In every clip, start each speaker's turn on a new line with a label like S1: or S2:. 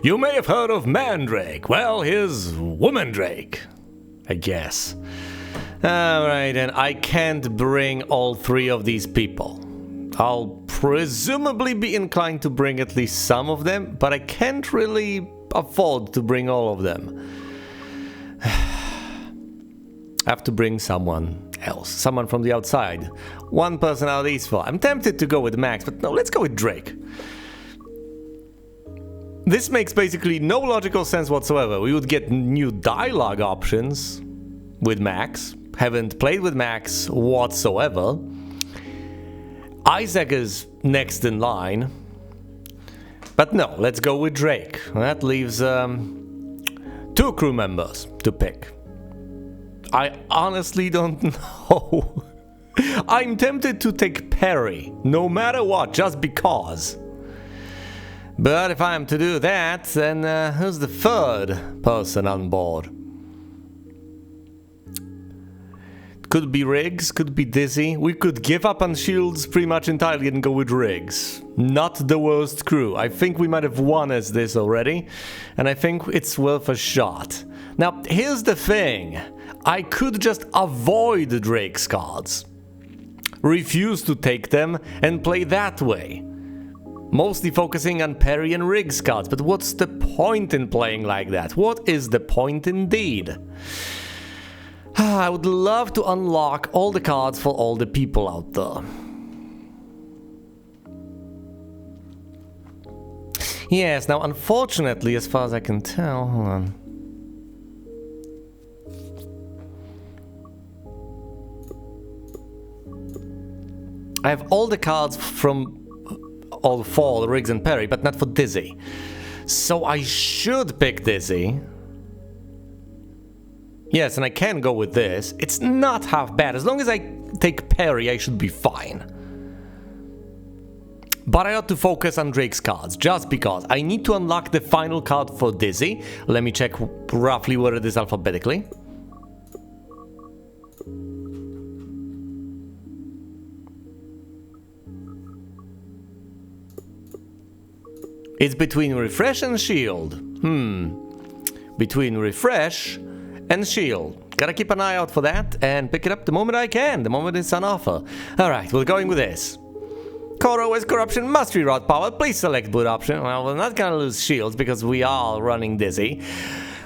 S1: You may have heard of Mandrake. Well, here's Womandrake, I guess. Alright, and I can't bring all three of these people. I'll presumably be inclined to bring at least some of them, but I can't really afford to bring all of them. I have to bring someone else, someone from the outside. One person out of these four. I'm tempted to go with Max, but no, let's go with Drake. This makes basically no logical sense whatsoever. We would get new dialogue options with Max. Haven't played with Max whatsoever. Isaac is next in line. But no, let's go with Drake. That leaves 2 crew members to pick. I honestly don't know. I'm tempted to take Peri, no matter what, just because. But if I'm to do that, then who's the third person on board? Could be Riggs, could be Dizzy. We could give up on shields pretty much entirely and go with Riggs. Not the worst crew. I think we might have won as this already, and I think it's worth a shot. Now, here's the thing. I could just avoid Drake's cards. Refuse to take them and play that way. Mostly focusing on Peri and Riggs cards, but what's the point in playing like that? What is the point indeed? I would love to unlock all the cards for all the people out there. Yes, now unfortunately, as far as I can tell, hold on. I have all the cards from all 4, Riggs and Peri, but not for Dizzy. So I should pick Dizzy. Yes, and I can go with this. It's not half bad. As long as I take Peri, I should be fine. But I ought to focus on Drake's cards, just because. I need to unlock the final card for Dizzy. Let me check roughly where it is alphabetically. It's between Refresh and Shield. Between Refresh and Shield. Gotta keep an eye out for that and pick it up the moment I can, the moment it's on offer. Alright, we're going with this. Core OS Corruption must reroute power. Please select boot option. Well, we're not gonna lose shields because we are running Dizzy.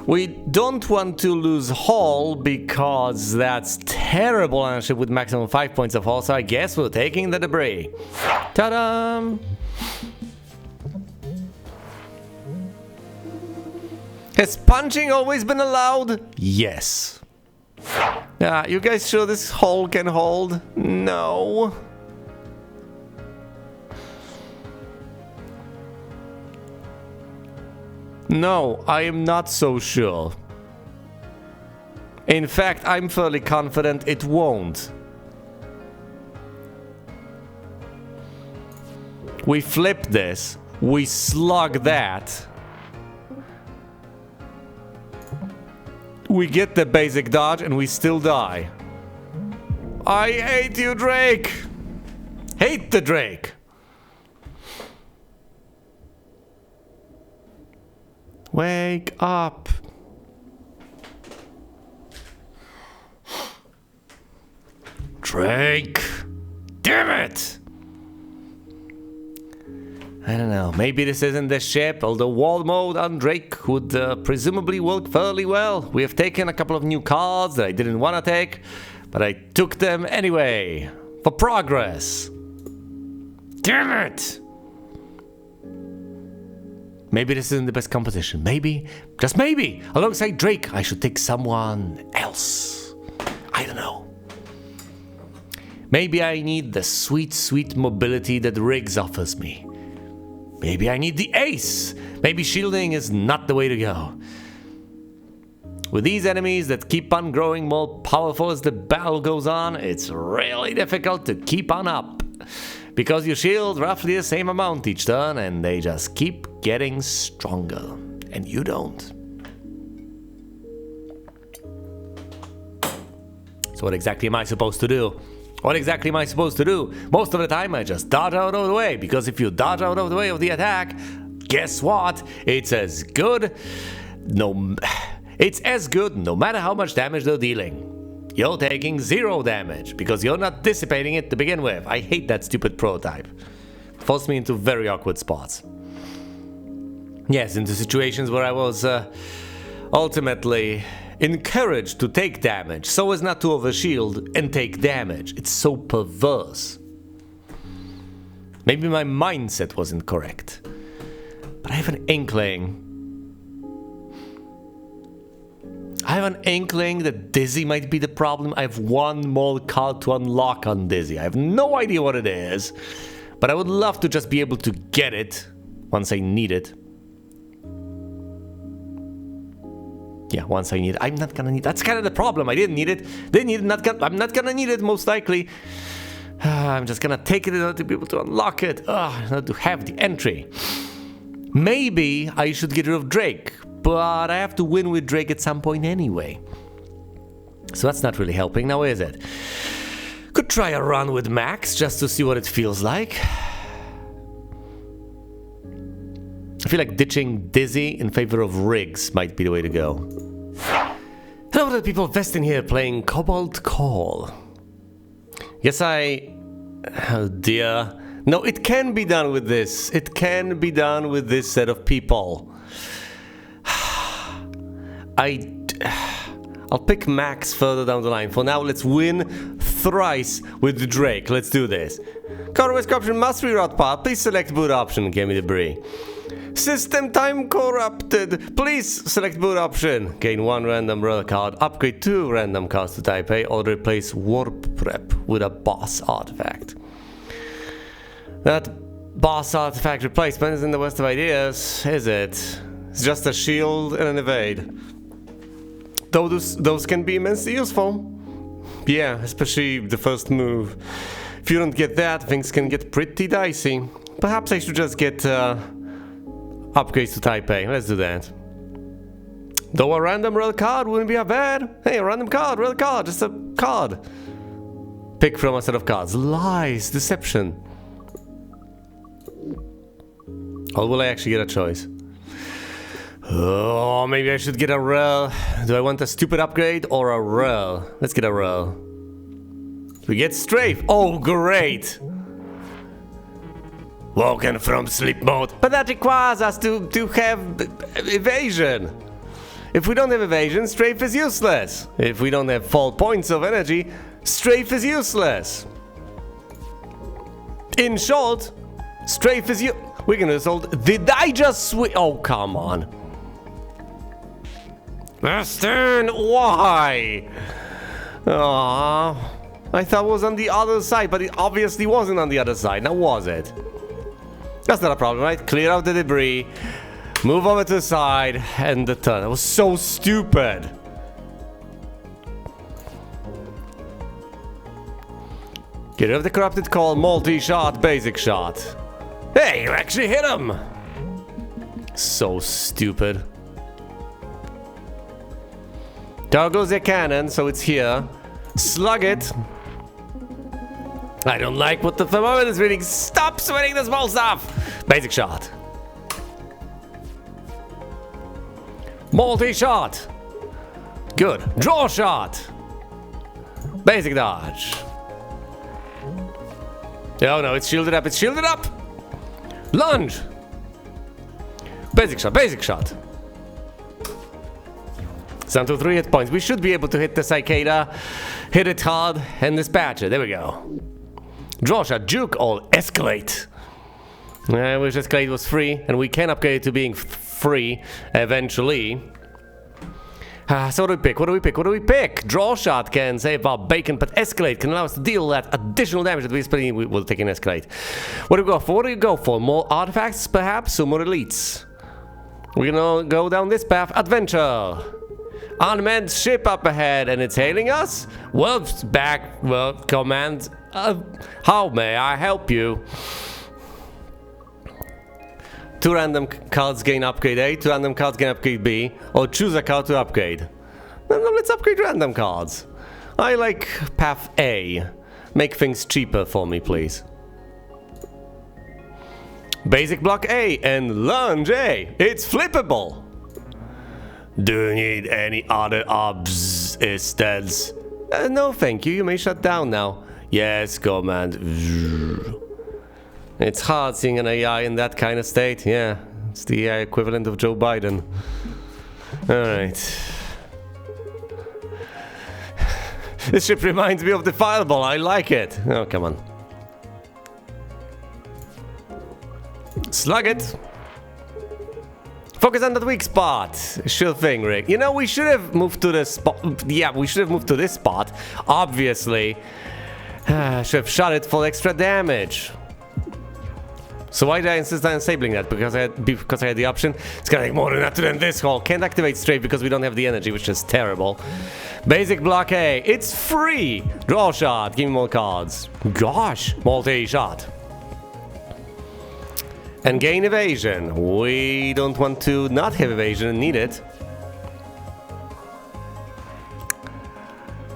S1: We don't want to lose Hall because that's terrible ownership with maximum 5 points of Hall, so I guess we're taking the debris. Ta-da! Has punching always been allowed? Yes. You guys sure this hole can hold? No. No, I am not so sure. In fact, I'm fairly confident it won't. We flip this. We slug that. We get the basic dodge and we still die. I hate you, Drake! Hate the Drake! Wake up! Drake! Damn it! I don't know, maybe this isn't the ship, although wall mode on Drake would presumably work fairly well. We have taken a couple of new cards that I didn't want to take, but I took them anyway, for progress. Damn it! Maybe this isn't the best composition. Maybe, just maybe, alongside Drake, I should take someone else. I don't know. Maybe I need the sweet, sweet mobility that Riggs offers me. Maybe I need the ace. Maybe shielding is not the way to go. With these enemies that keep on growing more powerful as the battle goes on, it's really difficult to keep on up. Because you shield roughly the same amount each turn and they just keep getting stronger. And you don't. So what exactly am I supposed to do? What exactly am I supposed to do? Most of the time I just dodge out of the way, because if you dodge out of the way of the attack, guess what? It's as good. It's as good no matter how much damage they're dealing. You're taking 0 damage because you're not dissipating it to begin with. I hate that stupid prototype. Forced me into very awkward spots. Yes, into situations where I was ultimately encouraged to take damage so as not to overshield and take damage. It's so perverse. Maybe my mindset wasn't correct. But I have an inkling. That Dizzy might be the problem. I have one more card to unlock on Dizzy. I have no idea what it is. But I would love to just be able to get it once I need it. Yeah, once I need it. I'm not gonna need it. That's kind of the problem. I didn't need it. I'm not gonna need it most likely. I'm just gonna take it in order to be able to unlock it. In order to have the entry. Maybe I should get rid of Drake. But I have to win with Drake at some point anyway. So that's not really helping, now is it? Could try a run with Max just to see what it feels like. I feel like ditching Dizzy in favor of Riggs might be the way to go. Hello to the people investing here playing CobaltCore. Yes, oh dear. No, it can be done with this. It can be done with this set of people. I'll pick Max further down the line. For now, let's win thrice with Drake. Let's do this. Core risk option must reroute path. Please select boot option. Give me debris. System time corrupted. Please select boot option. Gain 1 random rare card. Upgrade 2 random cards to type A. Or replace warp prep with a boss artifact. That boss artifact replacement isn't the worst of ideas, is it? It's just a shield and an evade. Though those can be immensely useful. Yeah, especially the first move. If you don't get that, things can get pretty dicey. Perhaps I should just get upgrades to type A. Let's do that. Though a random rare card wouldn't be a bad. Hey, a random card, rare card, just a card. Pick from a set of cards. Lies, deception. Or will I actually get a choice? Oh, maybe I should get a rare. Do I want a stupid upgrade or a rare? Let's get a rare. We get strafe. Oh, great. Woken from sleep mode. But that requires us to have evasion. If we don't have evasion, strafe is useless. If we don't have 4 points of energy, strafe is useless. In short, strafe is we're gonna assault. Did I just switch? Oh, come on. Western, why? Aww. I thought it was on the other side, but it obviously wasn't on the other side. Now was it? That's not a problem, right? Clear out the debris, move over to the side, and the turn. That was so stupid. Get rid of the corrupted call, multi-shot, basic shot. Hey, you actually hit him! So stupid. There goes your cannon, so it's here. Slug it. I don't like what the thermometer is reading. Stop sweating the small stuff! Basic shot. Multi-shot. Good. Draw shot. Basic dodge. Oh no, it's shielded up, it's shielded up! Lunge! Basic shot, basic shot. It's down to 3 hit points. We should be able to hit the cicada, hit it hard, and dispatch it. There we go. Draw shot, juke, or escalate. I wish escalate was free, and we can upgrade it to being free eventually. So what do we pick? What do we pick? What do we pick? Draw shot can save our bacon, but escalate can allow us to deal that additional damage that we're spending. We will take an escalate. What do we go for? What do you go for? More artifacts, perhaps, or more elites? We're gonna go down this path. Adventure. Unmanned ship up ahead, and it's hailing us. Wolf's back. Well, command. How may I help you? 2 random cards gain upgrade A, 2 random cards gain upgrade B, or choose a card to upgrade. No, let's upgrade random cards. I like path A. Make things cheaper for me, please. Basic block A and lunge A. It's flippable. Do you need any other obs insteads? No, thank you. You may shut down now. Yes, command. It's hard seeing an AI in that kind of state. Yeah, it's the AI equivalent of Joe Biden. Alright. This ship reminds me of the fireball. I like it. Oh, come on. Slug it. Focus on that weak spot. Sure thing, Rick. You know, we should have moved to this spot. Yeah, we should have moved to this spot. Obviously. Should have shot it for extra damage. So why did I insist on disabling that? Because I had the option. It's gonna take more than that to end this hole. Can't activate strafe because we don't have the energy, which is terrible. Basic block A. It's free. Draw shot. Give me more cards. Gosh. Multi-shot. And gain evasion. We don't want to not have evasion and need it.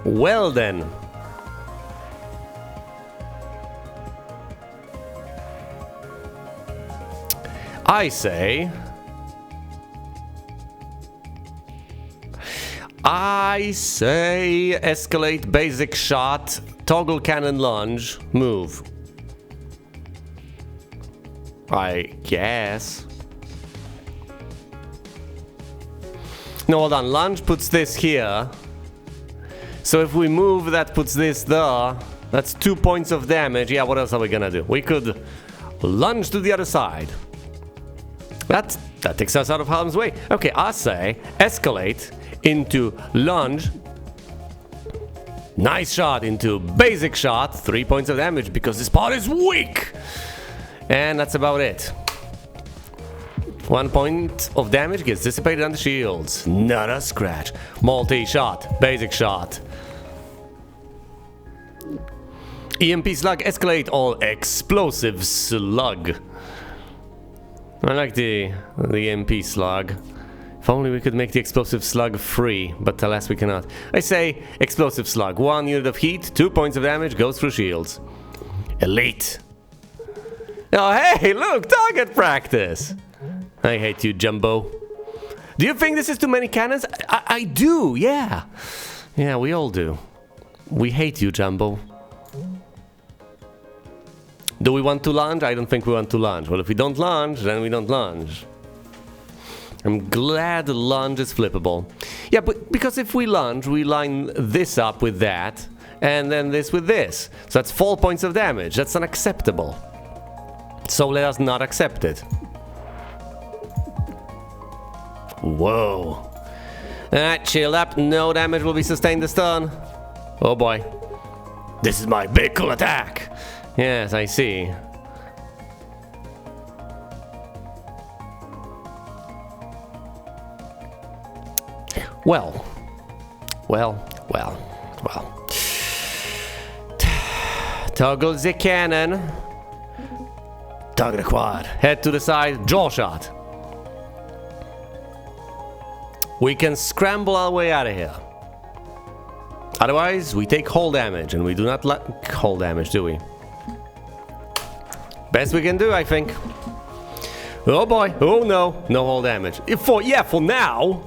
S1: Well then. I say escalate basic shot, toggle cannon lunge, move. I guess. No, hold on. Lunge puts this here. So if we move, that puts this there. That's 2 points of damage. Yeah, what else are we gonna do? We could lunge to the other side. That takes us out of harm's way. Okay, I say escalate into lunge. Nice shot into basic shot. 3 points of damage because this part is weak. And that's about it. 1 point of damage gets dissipated on the shields. Not a scratch. Multi-shot. Basic shot. EMP slug escalate all explosive slug. I like the EMP slug. If only we could make the explosive slug free, but alas we cannot. I say explosive slug. 1 unit of heat, 2 points of damage, goes through shields. Elite. Oh, hey, look, target practice. I hate you, Jumbo. Do you think this is too many cannons? I do, yeah. Yeah, we all do. We hate you, Jumbo. Do we want to lunge? I don't think we want to lunge. Well, if we don't lunge, then we don't lunge. I'm glad lunge is flippable. Yeah, but because if we lunge, we line this up with that, and then this with this. So that's 4 points of damage. That's unacceptable. So let us not accept it. Whoa. Alright, chill up. No damage will be sustained this turn. Oh boy. This is my big cool attack. Yes, I see. Well. Toggle the cannon. Target acquired. Head to the side. Draw shot. We can scramble our way out of here. Otherwise, we take hull damage, and we do not like hull damage, do we? Best we can do, I think. Oh boy. Oh no. No hull damage. For now.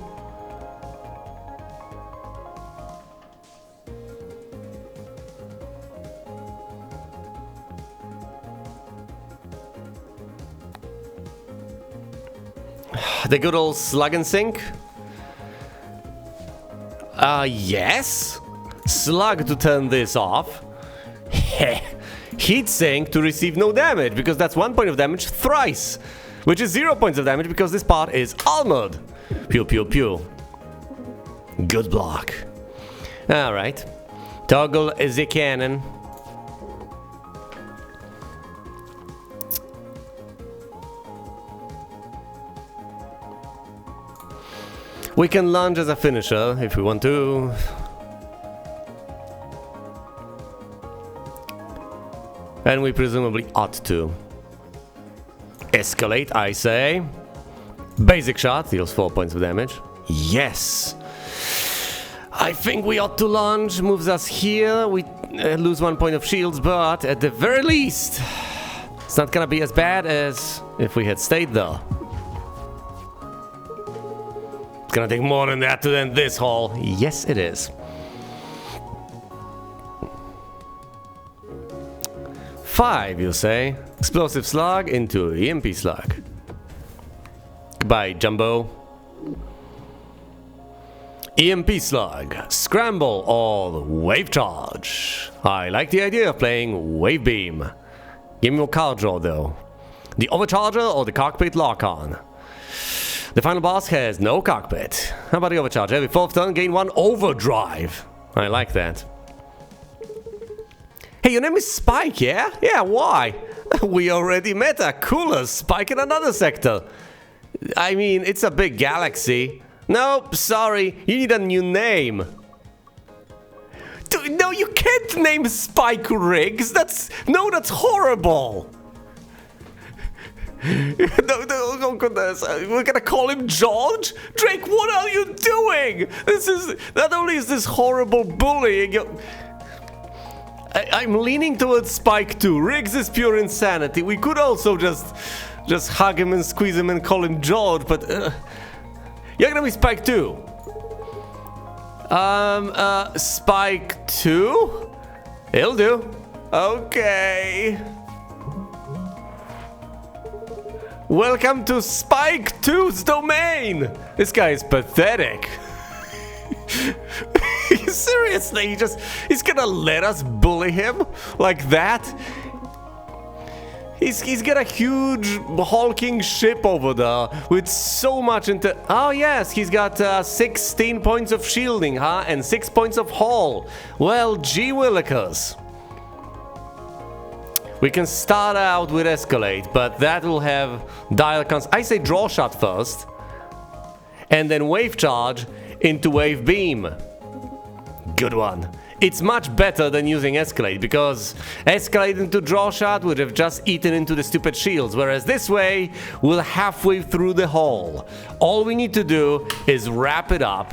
S1: The good old slug and sink? Yes. Slug to turn this off. Heat sink to receive no damage, because that's 1 point of damage thrice. Which is 0 points of damage because this part is armored. Pew pew pew. Good block. Alright. Toggle the cannon. We can lunge as a finisher if we want to. And we presumably ought to. Escalate, I say. Basic shot deals 4 points of damage. Yes. I think we ought to lunge. Moves us here. We lose 1 point of shields, but at the very least, It's not gonna be as bad as if we had stayed there. It's gonna take more than that to end this haul. Yes, it is. 5, you say? Explosive slug into EMP slug. Goodbye, Jumbo. EMP slug, scramble or wave charge. I like the idea of playing wave beam. Give me more card draw though. The overcharger or the cockpit lock-on. The final boss has no cockpit. How about the overcharge? Every 4th turn gain 1 overdrive. I like that. Hey, your name is Spike, yeah? Yeah, why? We already met a cooler Spike in another sector. I mean, it's a big galaxy. Nope, sorry, you need a new name. No, you can't name Spike Riggs. That's horrible. No, goodness. We're gonna call him George? Drake, what are you doing? Not only is this horrible bullying, I'm leaning towards Spike too. Riggs is pure insanity. We could also just hug him and squeeze him and call him George, but you're gonna be Spike too. Spike 2? It'll do. Okay. Welcome to Spike 2's domain! This guy is pathetic. Seriously, he's gonna let us bully him like that? He's got a huge hulking ship over there with so much into... Oh yes, he's got 16 points of shielding, huh? And 6 points of hull. Well, gee willikers. We can start out with Escalate, but that will have dial cons... I say draw shot first. And then wave charge into wave beam. Good one. It's much better than using Escalate, because Escalate into draw shot would have just eaten into the stupid shields, whereas this way, we're halfway through the hull. All we need to do is wrap it up,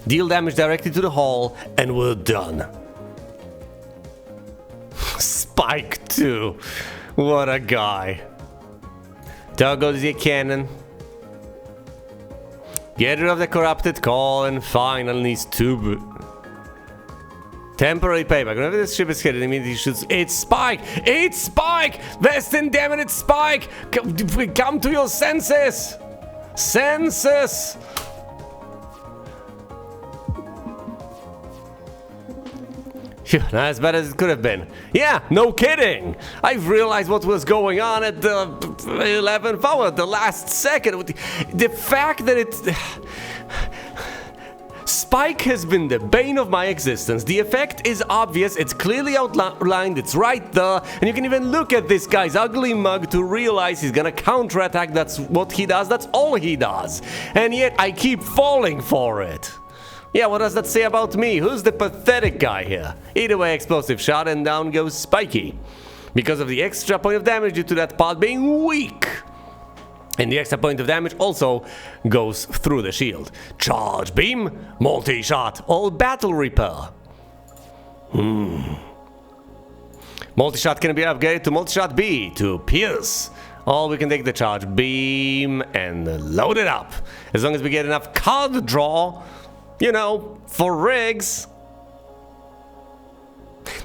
S1: deal damage directly to the hull, and we're done. Spike 2. What a guy. There goes your cannon. Get rid of the corrupted core and find these 2... Temporary payback. Whenever this ship is hit, it immediately shoots. It's Spike! It's Spike! Weston, damn it, it's Spike! Come to your senses! Senses! Phew, not as bad as it could have been. Yeah, no kidding! I've realized what was going on at the 11th hour, the last second. The fact that it's... Spike has been the bane of my existence. The effect is obvious, it's clearly outlined, it's right there, and you can even look at this guy's ugly mug to realize he's gonna counterattack. That's what he does, that's all he does. And yet I keep falling for it. Yeah, what does that say about me? Who's the pathetic guy here? Either way, explosive shot and down goes Spiky. Because of the extra point of damage due to that part being weak. And the extra point of damage also goes through the shield. Charge beam, multi-shot, or battle repair. Multi-shot can be upgraded to multi-shot B to pierce. Or we can take the charge beam and load it up. As long as we get enough card draw, you know, for Riggs.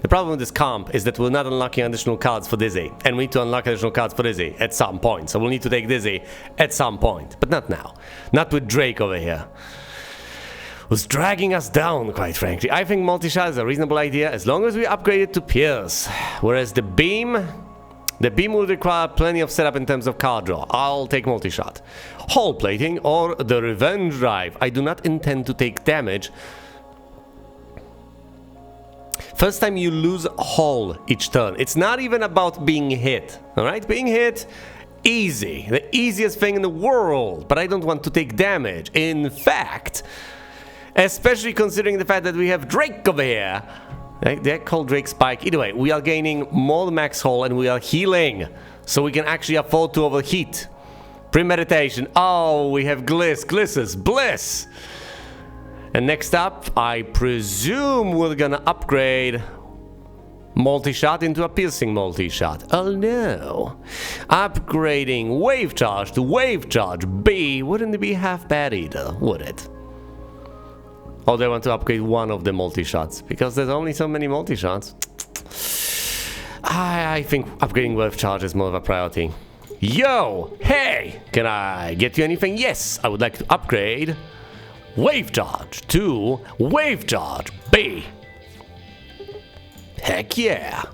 S1: The problem with this comp is that we're not unlocking additional cards for Dizzy, and we need to unlock additional cards for Dizzy at some point, so we'll need to take Dizzy at some point, but not now. Not with Drake over here. Who's dragging us down, quite frankly. I think multi-shot is a reasonable idea as long as we upgrade it to Pierce, whereas the beam will require plenty of setup in terms of card draw. I'll take multi-shot. Hull plating or the revenge drive. I do not intend to take damage. First time you lose a hull each turn. It's not even about being hit, alright? Being hit, easy. The easiest thing in the world, but I don't want to take damage. In fact, especially considering the fact that we have Drake over here. They call Drake Spike. Either way, we are gaining more max hull and we are healing. So we can actually afford to overheat. Premeditation. Oh, we have Glisses. Bliss! And next up, I presume we're gonna upgrade multi-shot into a piercing multi-shot. Oh no. Upgrading wave charge to wave charge B wouldn't be half bad either, would it? Oh, they want to upgrade one of the multi-shots because there's only so many multi-shots. I think upgrading wave charge is more of a priority. Yo! Hey! Can I get you anything? Yes! I would like to upgrade wave charge to wave charge B. Heck yeah!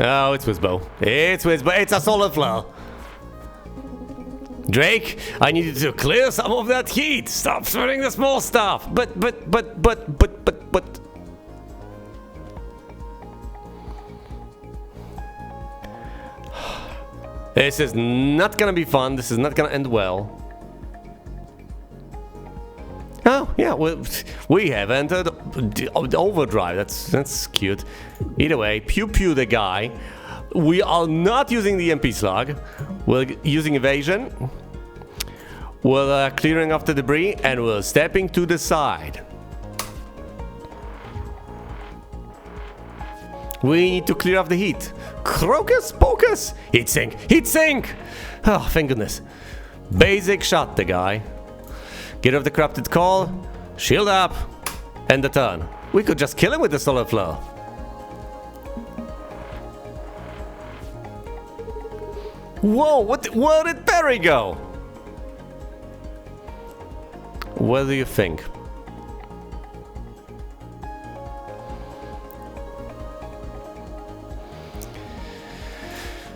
S1: Oh, it's Wizbo. It's Wizbo. It's a solar flow. Drake, I need you to clear some of that heat. Stop throwing the small stuff. But. This is not gonna be fun. This is not gonna end well. Oh, yeah, we have entered overdrive. That's cute. Either way, pew pew the guy. We are not using the MP slug. We're using evasion. We're clearing off the debris and we're stepping to the side. We need to clear off the heat. Crocus pocus! Heat sink! Heat sink! Oh, thank goodness. Basic shot the guy. Get off the corrupted call. Shield up. End the turn. We could just kill him with the solar flow. Whoa, where did Peri go? What do you think?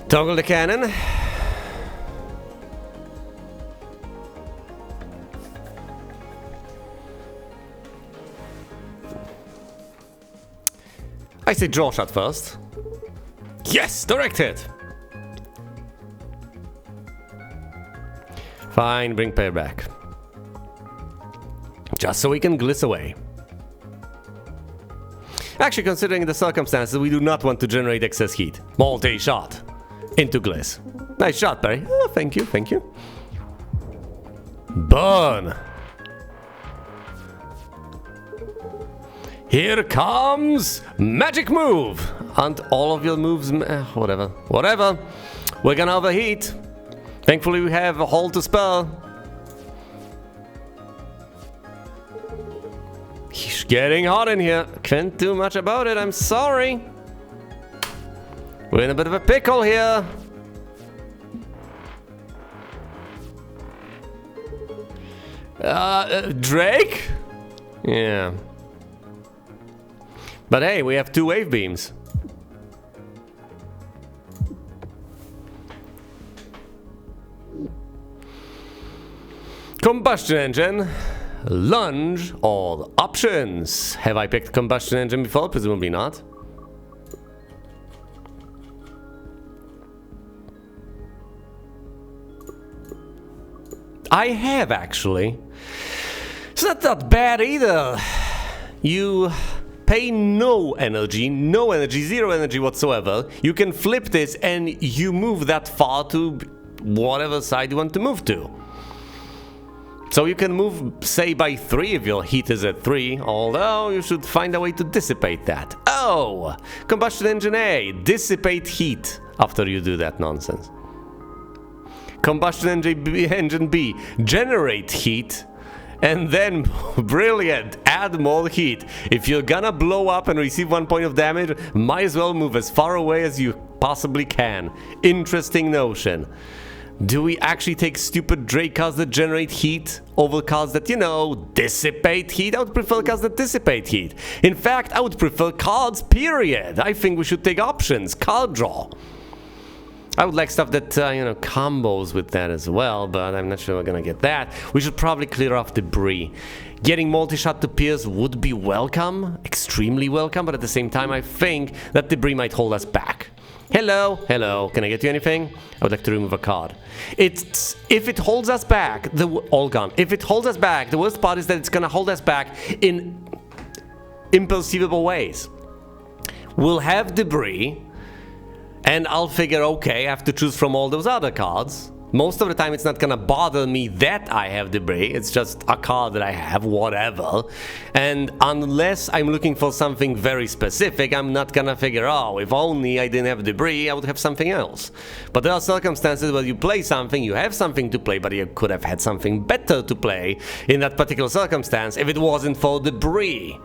S1: Toggle the cannon. I say draw shot first. Yes, direct hit. Fine, bring Peri back. Just so we can gliss away. Actually, considering the circumstances, we do not want to generate excess heat. Multi-shot into gliss. Nice shot, Peri. Oh, thank you, thank you. Burn. Here comes magic move. And all of your moves, whatever. We're gonna overheat. Thankfully, we have a hole to spare. It's getting hot in here. Can't do much about it, I'm sorry. We're in a bit of a pickle here. Drake? Yeah. But hey, we have 2 wave beams. Combustion engine, lunge, all options. Have I picked combustion engine before? Presumably not. I have actually. It's not that bad either. You pay no energy, 0 energy whatsoever. You can flip this and you move that far to whatever side you want to move to. So you can move, say, by 3 if your heat is at 3, although you should find a way to dissipate that. Oh! Combustion engine A, dissipate heat after you do that nonsense. Combustion engine B, generate heat, and then, brilliant, add more heat. If you're gonna blow up and receive 1 point of damage, might as well move as far away as you possibly can. Interesting notion. Do we actually take stupid Drake cards that generate heat over cards that, you know, dissipate heat? I would prefer cards that dissipate heat. In fact, I would prefer cards, period. I think we should take options, card draw. I would like stuff that, you know, combos with that as well, but I'm not sure we're gonna get that. We should probably clear off debris. Getting multi-shot to pierce would be welcome, extremely welcome, but at the same time, I think that debris might hold us back. Hello, hello, can I get you anything? I would like to remove a card. If it holds us back, all gone. If it holds us back, the worst part is that it's gonna hold us back in imperceivable ways. We'll have debris, and I'll figure, okay, I have to choose from all those other cards. Most of the time it's not gonna bother me that I have debris, it's just a card that I have, whatever. And unless I'm looking for something very specific, I'm not gonna figure, oh, if only I didn't have debris, I would have something else. But there are circumstances where you play something, you have something to play, but you could have had something better to play in that particular circumstance if it wasn't for debris.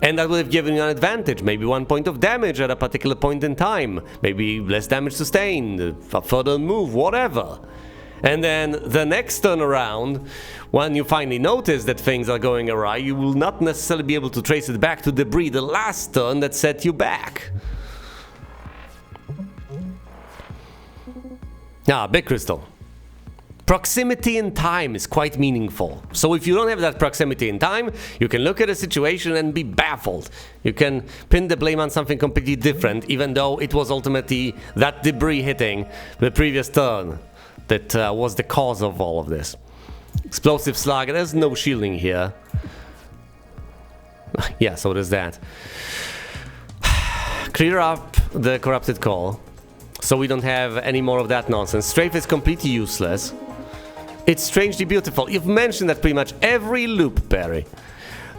S1: And that would have given you an advantage, maybe 1 point of damage at a particular point in time, maybe less damage sustained, a further move, whatever. And then the next turn around, when you finally notice that things are going awry, you will not necessarily be able to trace it back to debris the last turn that set you back. Big crystal. Proximity in time is quite meaningful. So if you don't have that proximity in time, you can look at a situation and be baffled. You can pin the blame on something completely different, even though it was ultimately that debris hitting the previous turn that was the cause of all of this. Explosive slug, there's no shielding here. Yeah, so there's that. Clear up the corrupted core, so we don't have any more of that nonsense. Strafe is completely useless. It's strangely beautiful. You've mentioned that pretty much every loop, Peri.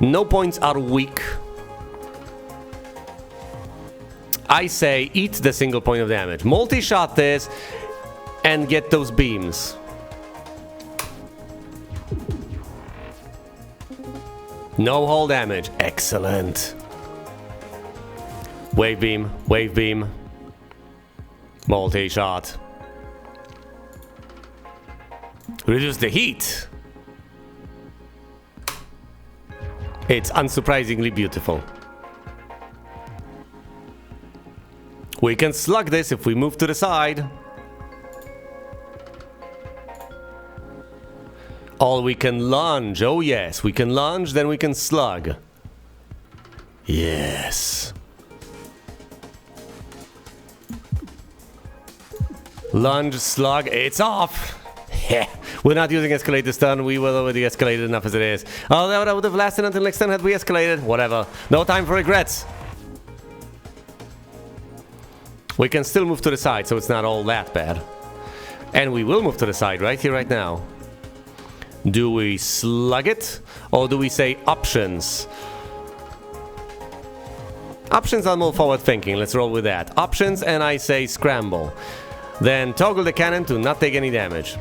S1: No points are weak. I say eat the single point of damage. Multi-shot this and get those beams. No hull damage. Excellent. Wave beam, wave beam. Multi-shot. Reduce the heat. It's unsurprisingly beautiful. We can slug this if we move to the side. Or we can lunge. Oh yes, we can lunge, then we can slug. Yes. Lunge, slug, it's off. We're not using escalate this turn, we will already escalated enough as it is. Oh, that would have lasted until next turn had we escalated. Whatever. No time for regrets. We can still move to the side, so it's not all that bad. And we will move to the side right here, right now. Do we slug it? Or do we say options? Options are more forward thinking, let's roll with that. Options, and I say scramble. Then toggle the cannon to not take any damage.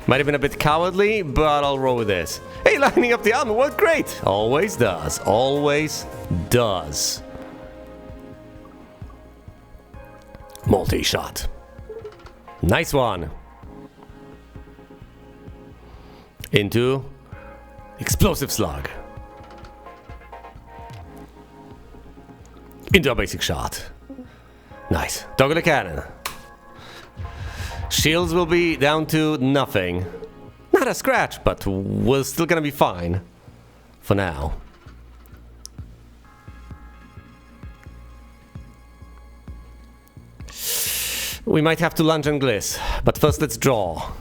S1: Might have been a bit cowardly, but I'll roll with this. Hey, lining up the armor worked great! Always does. Always does. Multi-shot. Nice one. Into explosive slug. Into a basic shot. Nice. Toggle the cannon. Shields will be down to nothing. Not a scratch, but we're still gonna be fine. For now. We might have to lunge and gliss, but first let's draw.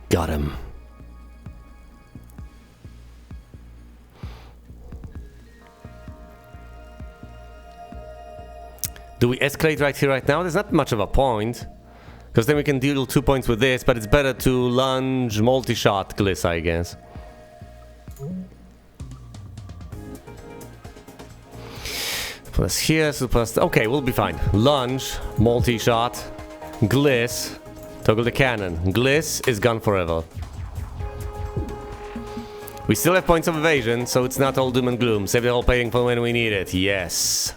S1: Got him. Do we escalate right here, right now? There's not much of a point. Because then we can deal 2 points with this, but it's better to lunge, multi-shot, gliss, I guess. Put us here, okay, we'll be fine. Lunge, multi-shot, gliss, toggle the cannon. Gliss is gone forever. We still have points of evasion, so it's not all doom and gloom. Save the whole plating for when we need it. Yes.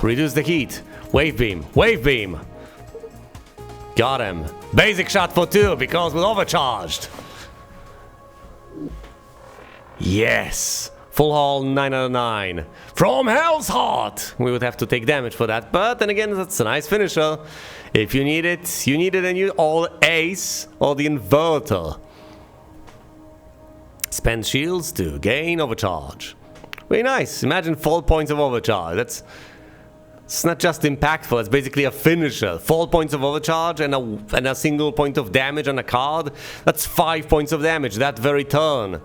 S1: Reduce the heat. Wave beam. Wave beam. Got him. Basic shot for 2 because we're overcharged. Yes. Full haul 9 out of 9. From Hell's Heart. We would have to take damage for that, but then again, that's a nice finisher. If you need it, and you all ace or the inverter. Spend shields to gain overcharge. Very nice. Imagine 4 points of overcharge. That's It's not just impactful, it's basically a finisher. 4 points of overcharge and a single point of damage on a card. That's 5 points of damage that very turn.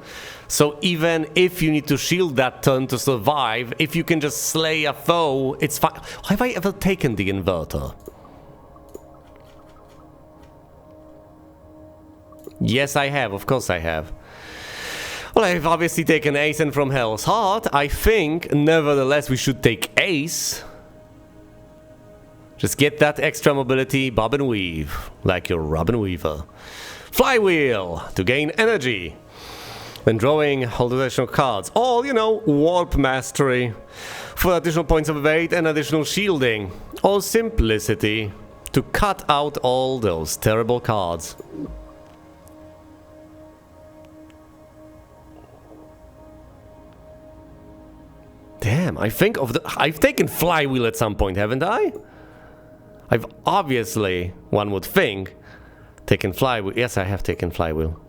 S1: So even if you need to shield that turn to survive, if you can just slay a foe, it's fine. Have I ever taken the inverter? Yes, I have. Of course I have. Well, I've obviously taken Ace and From Hell's Heart. I think, nevertheless, we should take Ace. Just get that extra mobility, bob and weave, like your Robin Weaver. Flywheel, to gain energy. When drawing all additional cards. Or, you know, Warp Mastery, for additional points of evade and additional shielding. Or Simplicity, to cut out all those terrible cards. Damn, I've taken Flywheel at some point, haven't I? I've obviously, one would think, taken Flywheel. Yes, I have taken Flywheel.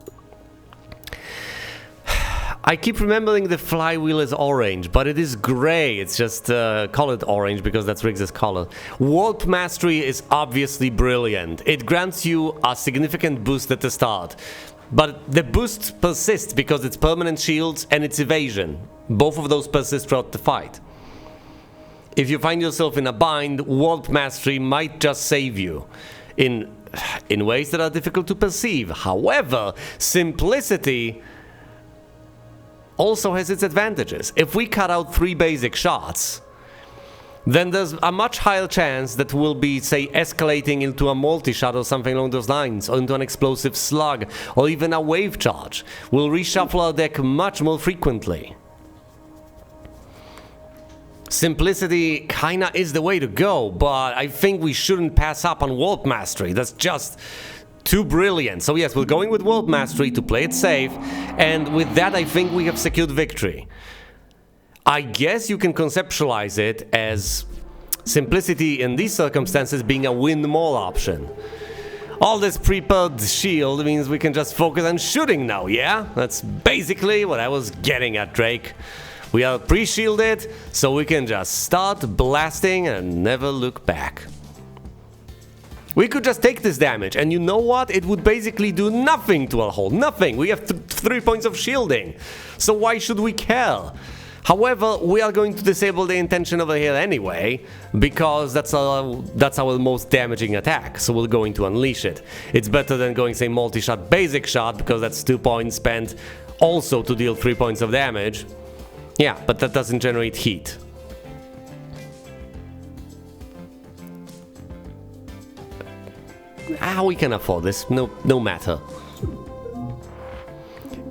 S1: I keep remembering the Flywheel is orange, but it is gray. It's just colored orange because that's Riggs' color. Warp Mastery is obviously brilliant. It grants you a significant boost at the start. But the boost persists because it's permanent shields and it's evasion. Both of those persist throughout the fight. If you find yourself in a bind, Warp Mastery might just save you in ways that are difficult to perceive. However, Simplicity also has its advantages. If we cut out 3 basic shots, then there's a much higher chance that we'll be, say, escalating into a multi-shot or something along those lines, or into an explosive slug, or even a wave charge. We'll reshuffle our deck much more frequently. Simplicity kinda is the way to go, but I think we shouldn't pass up on Warp Mastery. That's just too brilliant. So yes, we're going with Warp Mastery to play it safe, and with that I think we have secured victory. I guess you can conceptualize it as Simplicity in these circumstances being a win more option. All this prepared shield means we can just focus on shooting now, yeah? That's basically what I was getting at, Drake. We are pre-shielded, so we can just start blasting and never look back. We could just take this damage, and you know what? It would basically do nothing to our hull. Nothing! We have 3 points of shielding. So why should we care? However, we are going to disable the intention over here anyway, because that's our most damaging attack, so we're going to unleash it. It's better than going, say, multi-shot, basic shot, because that's 2 points spent also to deal 3 points of damage. Yeah, but that doesn't generate heat. We can afford this, no matter.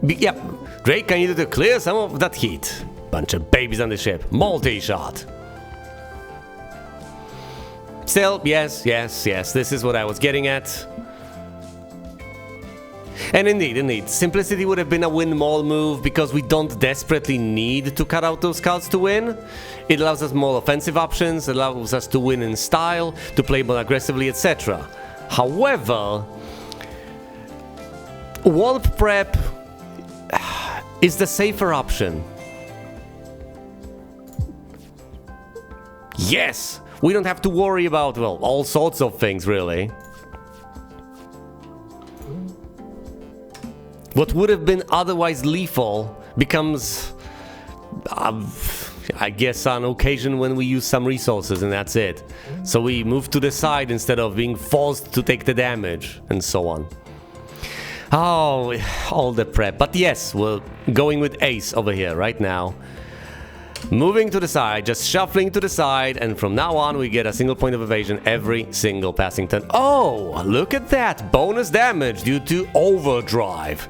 S1: Yeah, Drake, I needed to clear some of that heat. Bunch of babies on the ship. Multi-shot. Still, yes, this is what I was getting at. And indeed, Simplicity would have been a win more move because we don't desperately need to cut out those cards to win. It allows us more offensive options, it allows us to win in style, to play more aggressively, etc. However, Warp Prep is the safer option. Yes! We don't have to worry about, well, all sorts of things, really. What would have been otherwise lethal becomes, I guess, an occasion when we use some resources and that's it. So we move to the side instead of being forced to take the damage and so on. Oh, all the prep. But yes, we're going with Ace over here right now. Moving to the side, just shuffling to the side, and from now on we get a single point of evasion every single passing turn. Oh, look at that! Bonus damage due to overdrive.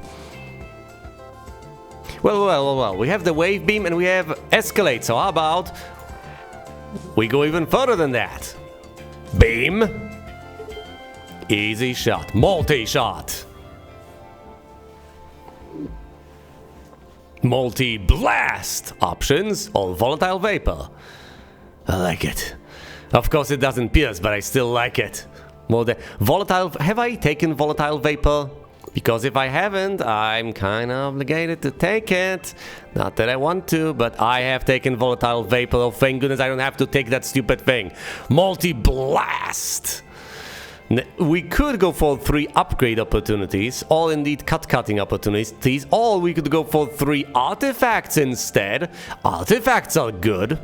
S1: Well, we have the wave beam and we have escalate, so how about we go even further than that? Beam. Easy shot. Multi-shot. Multi-blast options or volatile vapor. I like it. Of course it doesn't pierce, but I still like it. More than volatile. Have I taken volatile vapor? Because if I haven't, I'm kind of obligated to take it. Not that I want to, but I have taken Volatile Vapor. Oh, thank goodness I don't have to take that stupid thing. Multi-Blast! We could go for 3 upgrade opportunities, or indeed cut-cutting opportunities, or we could go for 3 artifacts instead. Artifacts are good.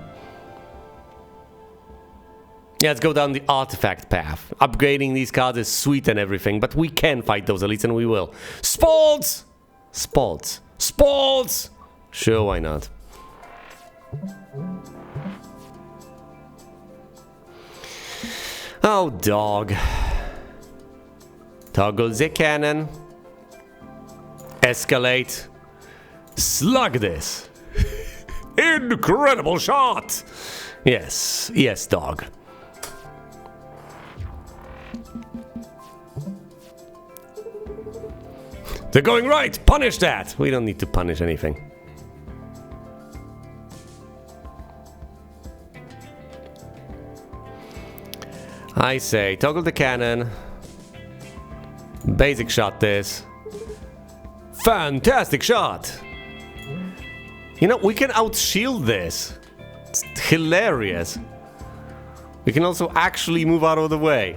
S1: Yeah, let's go down the artifact path. Upgrading these cards is sweet and everything, but we can fight those elites and we will. Sports! Sports. Sports! Sure, why not? Oh, dog. Toggle the cannon. Escalate. Slug this. Incredible shot! Yes, yes, dog. They're going right! Punish that! We don't need to punish anything. I say, toggle the cannon. Basic shot this. Fantastic shot! You know, we can outshield this. It's hilarious. We can also actually move out of the way.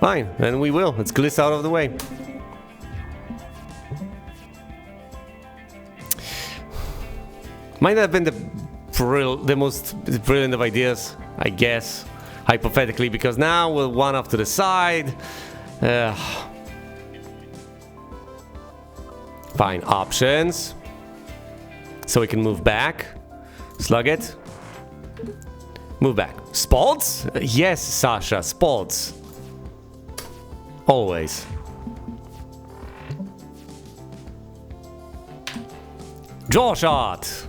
S1: Fine, then we will. Let's gliss out of the way. Might have been the most brilliant of ideas, I guess, hypothetically, because now we'll one off to the side. Fine, options. So we can move back. Slug it. Move back. Spots? Yes, Sasha, spots. Always. Draw shot.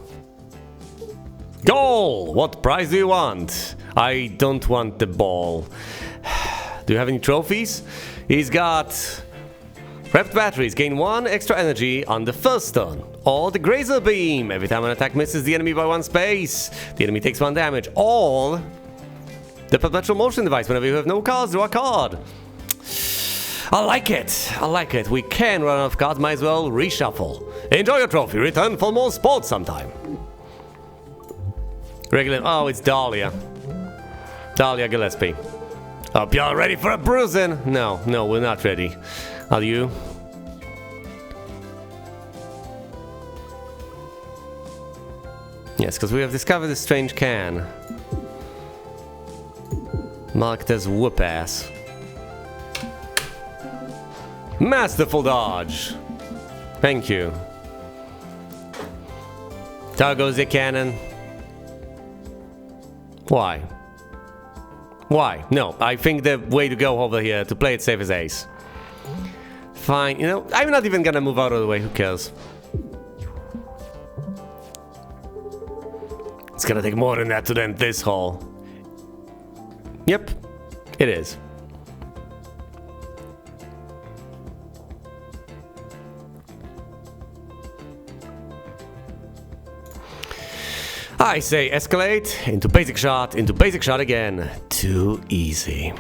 S1: Goal! What prize do you want? I don't want the ball. Do you have any trophies? He's got prepped batteries. Gain 1 extra energy on the first turn. Or the Grazer Beam. Every time an attack misses the enemy by 1 space, the enemy takes 1 damage. Or the perpetual motion device. Whenever you have no cards, draw a card. I like it. I like it. We can run out of cards. Might as well reshuffle. Enjoy your trophy. Return for more sports sometime. Regular. Oh, it's Dahlia. Dahlia Gillespie. Hope y'all ready for a bruising. No, we're not ready. Are you? Yes, because we have discovered a strange can. Marked as whoop ass. Masterful dodge. Thank you. There goes the cannon. Why? Why? No, I think the way to go over here to play it safe is ace. Fine, you know, I'm not even gonna move out of the way, who cares? It's gonna take more than that to end this hole. Yep, it is. I say escalate, into basic shot again. Too easy.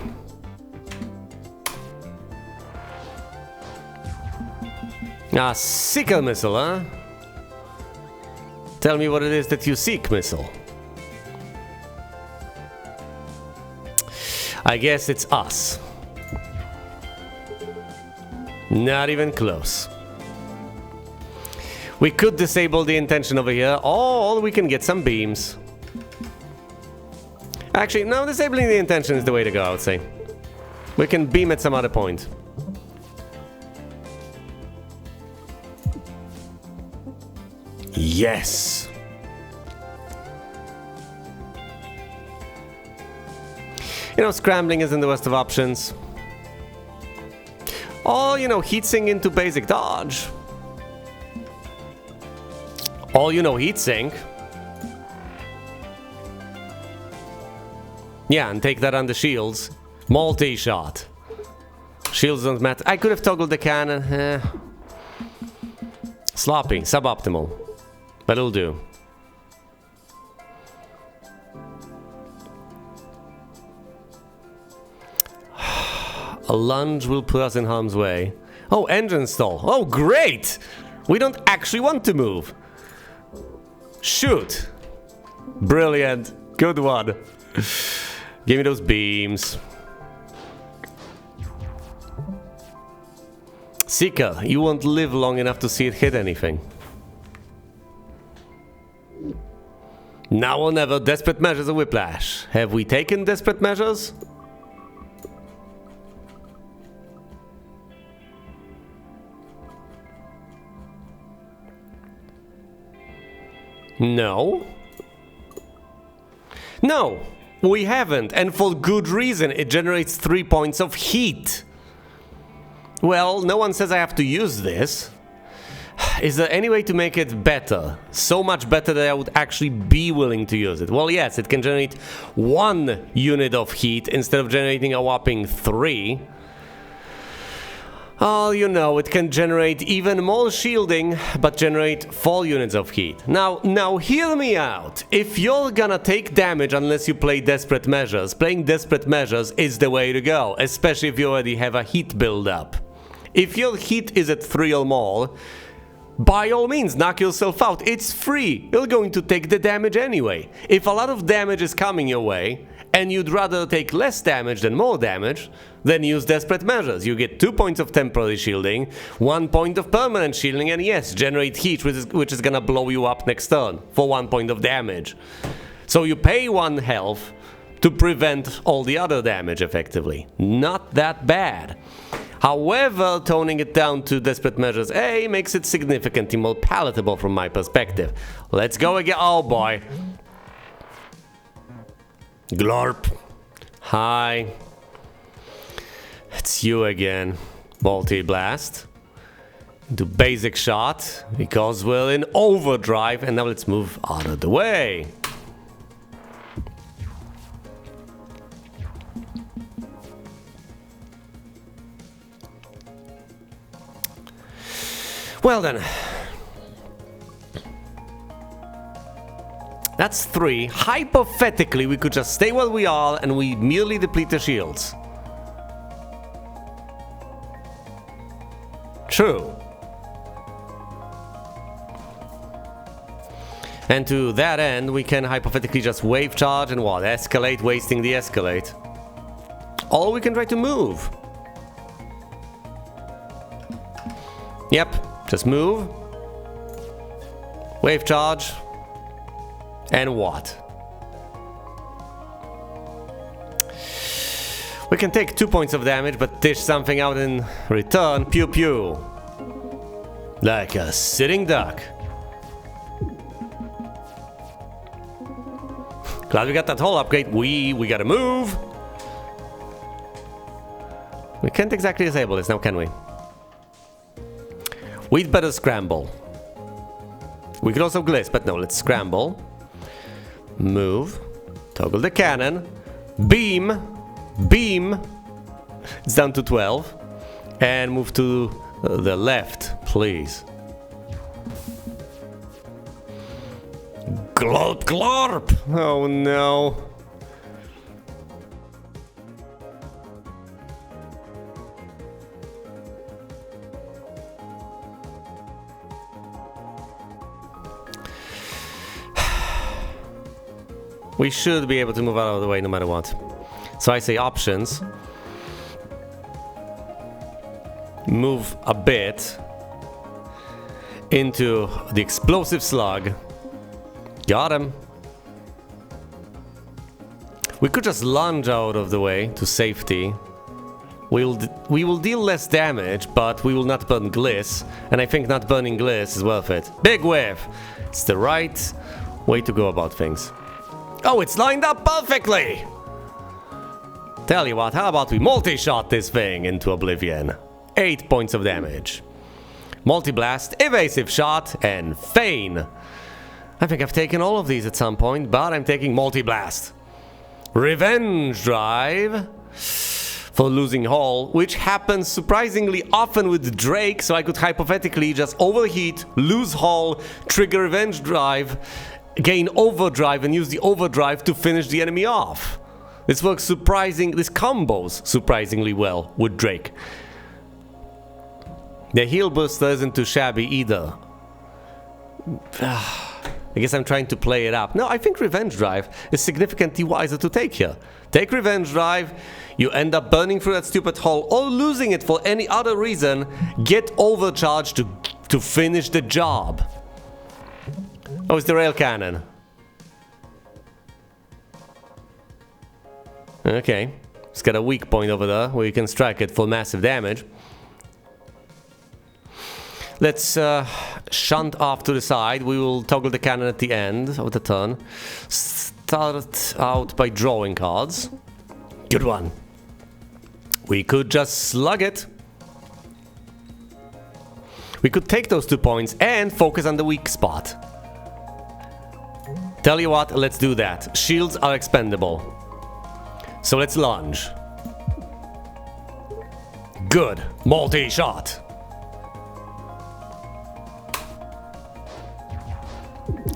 S1: Ah, seeker missile, huh? Tell me what it is that you seek, missile. I guess it's us. Not even close. We could disable the intention over here, or we can get some beams. Actually, no, disabling the intention is the way to go, I would say. We can beam at some other point. Yes! You know, scrambling isn't the worst of options. Or, you know, heatsink into basic dodge. Or, you know, heatsink. Yeah, and take that on the shields. Multi-shot. Shields don't matter. I could have toggled the cannon. Sloppy, suboptimal. But it'll do. A lunge will put us in harm's way. Oh, engine stall. Oh, great! We don't actually want to move. Shoot. Brilliant. Good one. Give me those beams. Seeker, you won't live long enough to see it hit anything. Now or never, desperate measures of whiplash. Have we taken desperate measures? No. No, we haven't, and for good reason. It generates 3 points of heat. Well, no one says I have to use this. Is there any way to make it better? So much better that I would actually be willing to use it. Well, yes, it can generate 1 unit of heat instead of generating a whopping 3. Oh, you know, it can generate even more shielding, but generate 4 units of heat. Now, hear me out. If you're gonna take damage unless you play Desperate Measures, playing Desperate Measures is the way to go, especially if you already have a heat build-up. If your heat is at 3 or more, by all means, knock yourself out. It's free. You're going to take the damage anyway. If a lot of damage is coming your way, and you'd rather take less damage than more damage, then use Desperate Measures. You get 2 points of temporary shielding, 1 point of permanent shielding, and yes, generate heat, which is gonna blow you up next turn for 1 point of damage. So you pay 1 health to prevent all the other damage, effectively. Not that bad. However, toning it down to Desperate Measures A makes it significantly more palatable from my perspective. Let's go again. Oh boy. Glorp. Hi. It's you again. Multi-blast. Do basic shot, because we're in overdrive, and now let's move out of the way. Well then. That's 3. Hypothetically, we could just stay where we are and we merely deplete the shields. True. And to that end, we can hypothetically just wave charge and what? Escalate, wasting the escalate. Or we can try to move. Yep, just move. Wave charge. And what? We can take 2 points of damage, but dish something out in return. Pew pew. Like a sitting duck. Glad we got that whole upgrade. We gotta move. We can't exactly disable this now, can we? We'd better scramble. We could also gliss, but no, let's scramble. Move. Toggle the cannon. Beam. Beam. It's down to 12. And move to the left, please. Glorp, glorp! Oh no. We should be able to move out of the way no matter what. So I say options. Move a bit into the explosive slug. Got him. We could just lunge out of the way to safety. We will deal less damage, but we will not burn gliss. And I think not burning gliss is worth it. Big whiff! It's the right way to go about things. Oh, it's lined up perfectly! Tell you what, how about we multi-shot this thing into oblivion? 8 points of damage. Multi-blast, evasive shot, and feign. I think I've taken all of these at some point, but I'm taking multi-blast. Revenge drive for losing hull, which happens surprisingly often with Drake, so I could hypothetically just overheat, lose hull, trigger revenge drive, gain overdrive, and use the overdrive to finish the enemy off. This combos surprisingly well with Drake. The heal booster isn't too shabby either. I guess I'm trying to play it up. No, I think Revenge Drive is significantly wiser to take here. Take Revenge Drive, you end up burning through that stupid hole or losing it for any other reason. Get overcharged to finish the job. Oh, it's the rail cannon. Okay, it's got a weak point over there where you can strike it for massive damage. Let's shunt off to the side. We will toggle the cannon at the end of the turn. Start out by drawing cards. Good one. We could just slug it. We could take those 2 points and focus on the weak spot. Tell you what, let's do that. Shields are expendable. So let's lunge. Good. Multi-shot.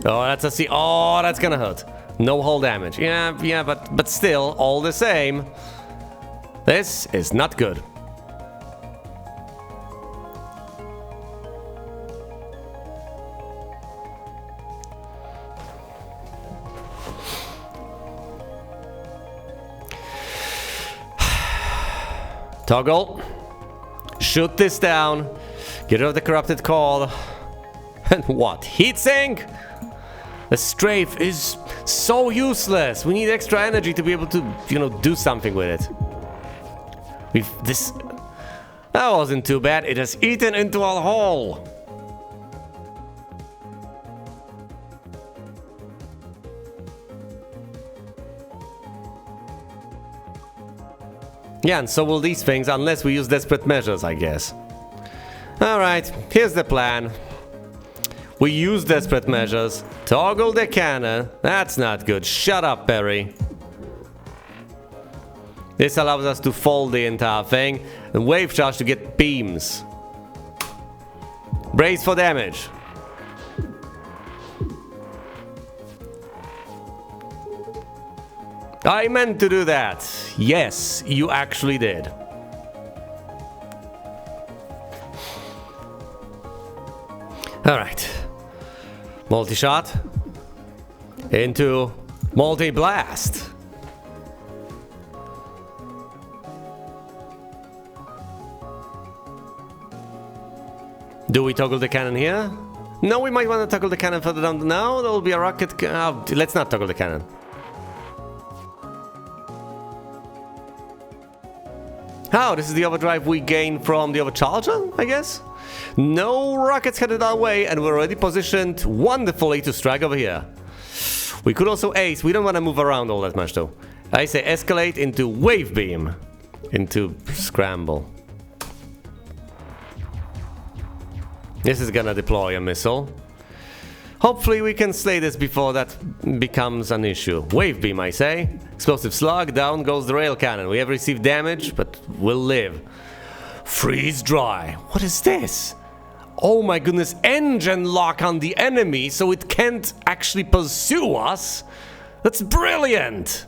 S1: Oh, that's a C. Oh, that's gonna hurt. No hull damage. Yeah, but still, all the same. This is not good. Toggle. Shoot this down. Get rid of the corrupted core. And what? Heatsink? The strafe is so useless. We need extra energy to be able to, do something with it. That wasn't too bad. It has eaten into our hull. Yeah, and so will these things, unless we use desperate measures, I guess. Alright, here's the plan. We use desperate measures. Toggle the cannon. That's not good. Shut up, Peri. This allows us to fold the entire thing. And wave charge to get beams. Brace for damage. I meant to do that. Yes, you actually did. Alright. Multi-shot. Into multi-blast. Do we toggle the cannon here? No, we might want to toggle the cannon further down. No, there will be a rocket. Let's not toggle the cannon. Oh, this is the overdrive we gain from the overcharger, I guess? No rockets headed our way, and we're already positioned wonderfully to strike over here. We could also ace. We don't want to move around all that much, though. I say escalate into wave beam. Into scramble. This is gonna deploy a missile. Hopefully we can slay this before that becomes an issue. Wave beam, I say. Explosive slug, down goes the rail cannon. We have received damage, but we'll live. Freeze dry. What is this? Oh my goodness, engine lock on the enemy so it can't actually pursue us? That's brilliant!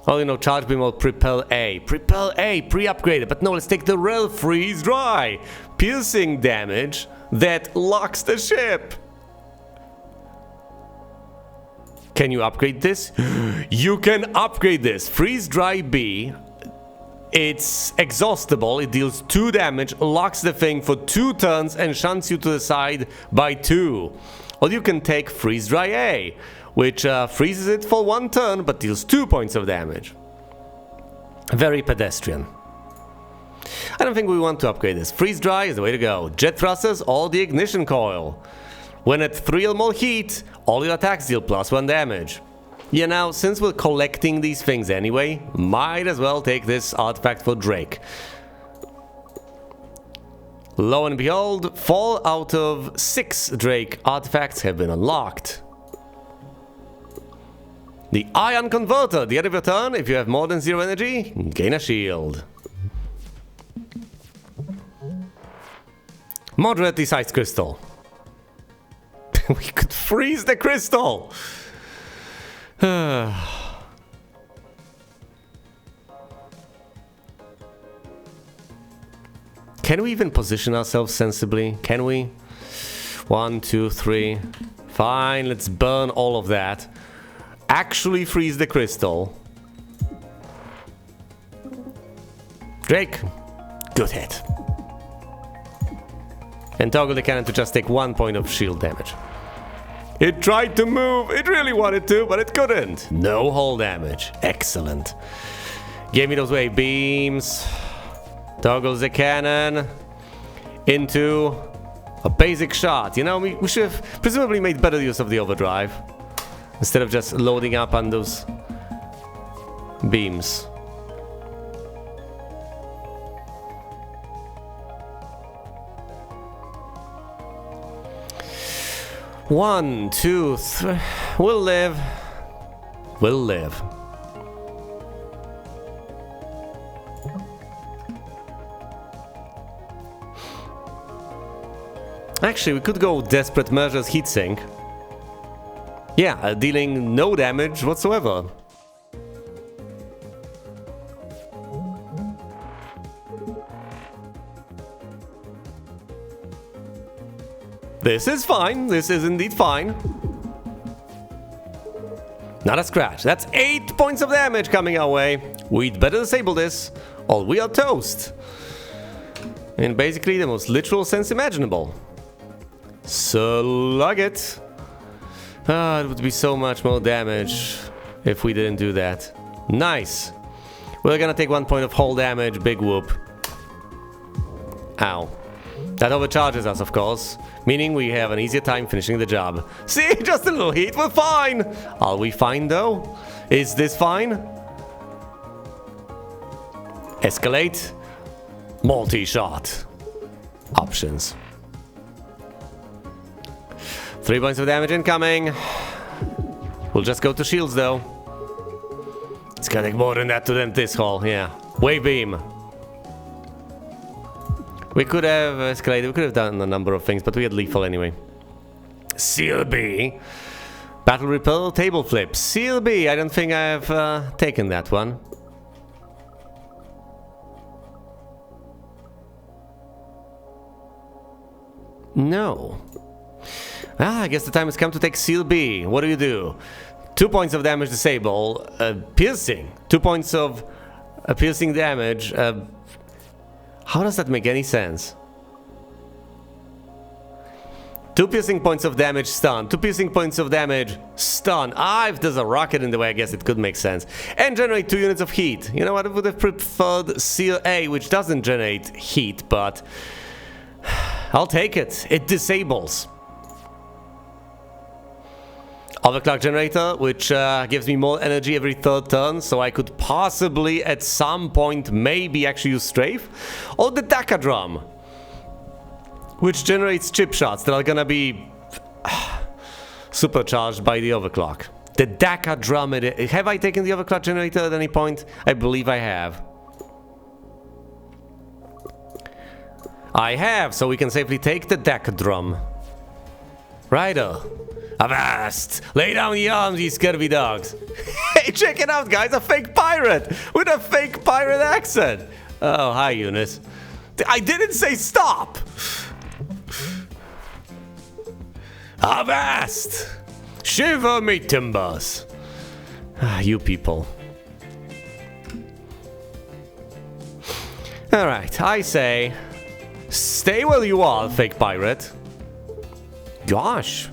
S1: Oh, charge beam or Propel A. Propel A, pre-upgraded, but no, let's take the rail freeze dry. Piercing damage that locks the ship. Can you upgrade this? You can upgrade this. Freeze dry B. It's exhaustible. It deals 2 damage, locks the thing for 2 turns, and shunts you to the side by 2. Or you can take Freeze Dry A, which freezes it for 1 turn, but deals 2 points of damage. Very pedestrian. I don't think we want to upgrade this. Freeze Dry is the way to go. Jet thrusters or the ignition coil. When at 3 or more heat, all your attacks deal +1 damage. Yeah, now, since we're collecting these things anyway, might as well take this artifact for Drake. Lo and behold, 4 out of 6 Drake artifacts have been unlocked. The Ion Converter. The end of your turn, if you have more than 0 energy, gain a shield. Moderately sized crystal. We could freeze the crystal! Can we even position ourselves sensibly? Can we? 1, 2, 3. Fine, let's burn all of that. Actually freeze the crystal. Drake, good hit. And toggle the cannon to just take 1 point of shield damage. It tried to move, it really wanted to, but it couldn't. No hull damage, excellent. Give me those wave beams. Toggles the cannon into a basic shot. You know, we should have presumably made better use of the overdrive instead of just loading up on those beams. One, two, three. We'll live. We'll live. Actually, we could go Desperate Measures Heatsink. Yeah, dealing no damage whatsoever. This is fine. This is indeed fine. Not a scratch. That's 8 points of damage coming our way. We'd better disable this, or we are toast. In basically the most literal sense imaginable. Slug it. Ah, it would be so much more damage if we didn't do that. Nice. We're gonna take 1 point of hull damage. Big whoop. Ow. That overcharges us, of course, meaning we have an easier time finishing the job. See, just a little heat, we're fine! Are we fine, though? Is this fine? Escalate. Multi-shot. Options. 3 points of damage incoming. We'll just go to shields, though. It's gonna take more than that to dent this hull, yeah. Wave beam. We could have escalated, we could have done a number of things, but we had lethal anyway. Seal B. Battle Repel, Table Flip. Seal B, I don't think I've taken that one. No. Ah, I guess the time has come to take Seal B. What do? 2 points of damage disable. Piercing. 2 points of piercing damage. How does that make any sense? 2 piercing points of damage stun. 2 piercing points of damage stun. Ah, if there's a rocket in the way, I guess it could make sense. And generate 2 units of heat. You know what? I would have preferred Seal A, which doesn't generate heat, but I'll take it. It disables. Overclock generator, which gives me more energy every 3rd turn, so I could possibly at some point maybe actually use strafe. Or the Daka drum, which generates chip shots that are gonna be supercharged by the overclock. The Daka drum, have I taken the overclock generator at any point? I believe I have. I have, so we can safely take the Daka drum. Righto. Avast! Lay down the arms, you scurvy dogs! Hey, check it out, guys! A fake pirate! With a fake pirate accent! Oh, hi, Eunice. I didn't say stop! Avast! Shiver me timbers! Ah, you people. Alright, I say... Stay where you are, fake pirate. Gosh.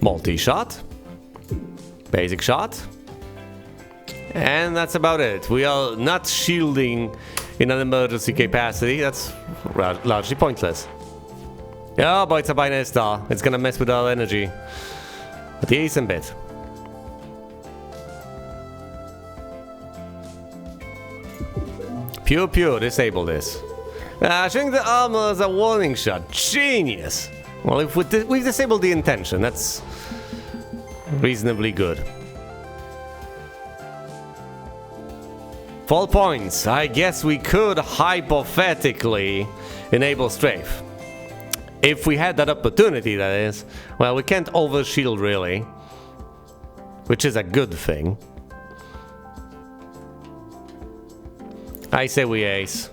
S1: Multi-shot. Basic shot. And that's about it. We are not shielding in an emergency capacity. That's largely pointless. Oh boy, it's a binary star. It's gonna mess with our energy. But the ace and bit. Pew, disable this. Showing the armor as a warning shot. Genius! Well, if we've disabled the intention, that's reasonably good. 4 points. I guess we could hypothetically enable strafe. If we had that opportunity, that is. Well, we can't overshield really, which is a good thing. I say we ace.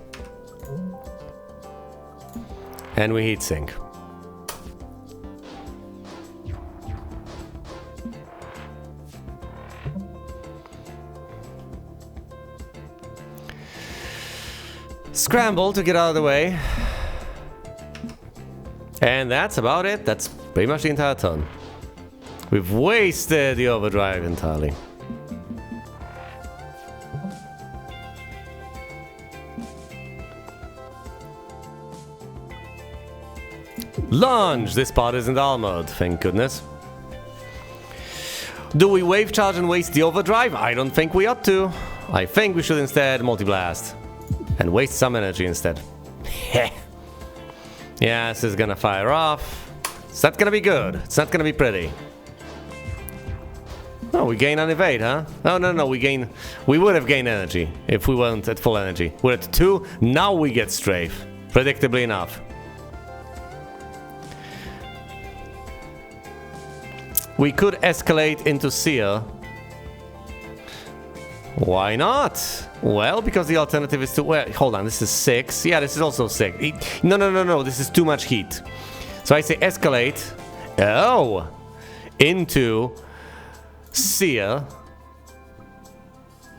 S1: And we heatsink. Scramble to get out of the way. And that's about it. That's pretty much the entire turn. We've wasted the overdrive entirely. Lunge! This part isn't armored, thank goodness. Do we wave charge and waste the overdrive? I don't think we ought to. I think we should instead multi-blast. And waste some energy instead. Yeah, this is gonna fire off. It's not gonna be good. It's not gonna be pretty. Oh, we gain on evade, huh? Oh, no, we would have gained energy if we weren't at full energy. We're at 2, now we get strafe. Predictably enough. We could escalate into Seer. Why not? Well, because the alternative is to... Well, hold on, this is 6. Yeah, this is also 6. No, this is too much heat. So I say escalate. Oh! Into Seer.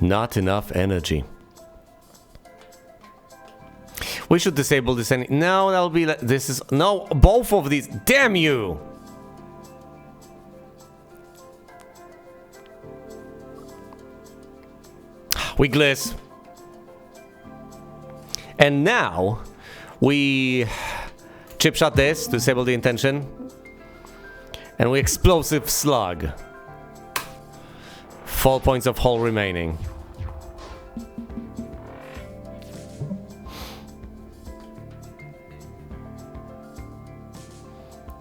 S1: Not enough energy. We should disable this any... No, that'll be... This is... No, both of these... Damn you! We gliss. And now we chip shot this to disable the intention. And we explosive slug. 4 points of hull remaining.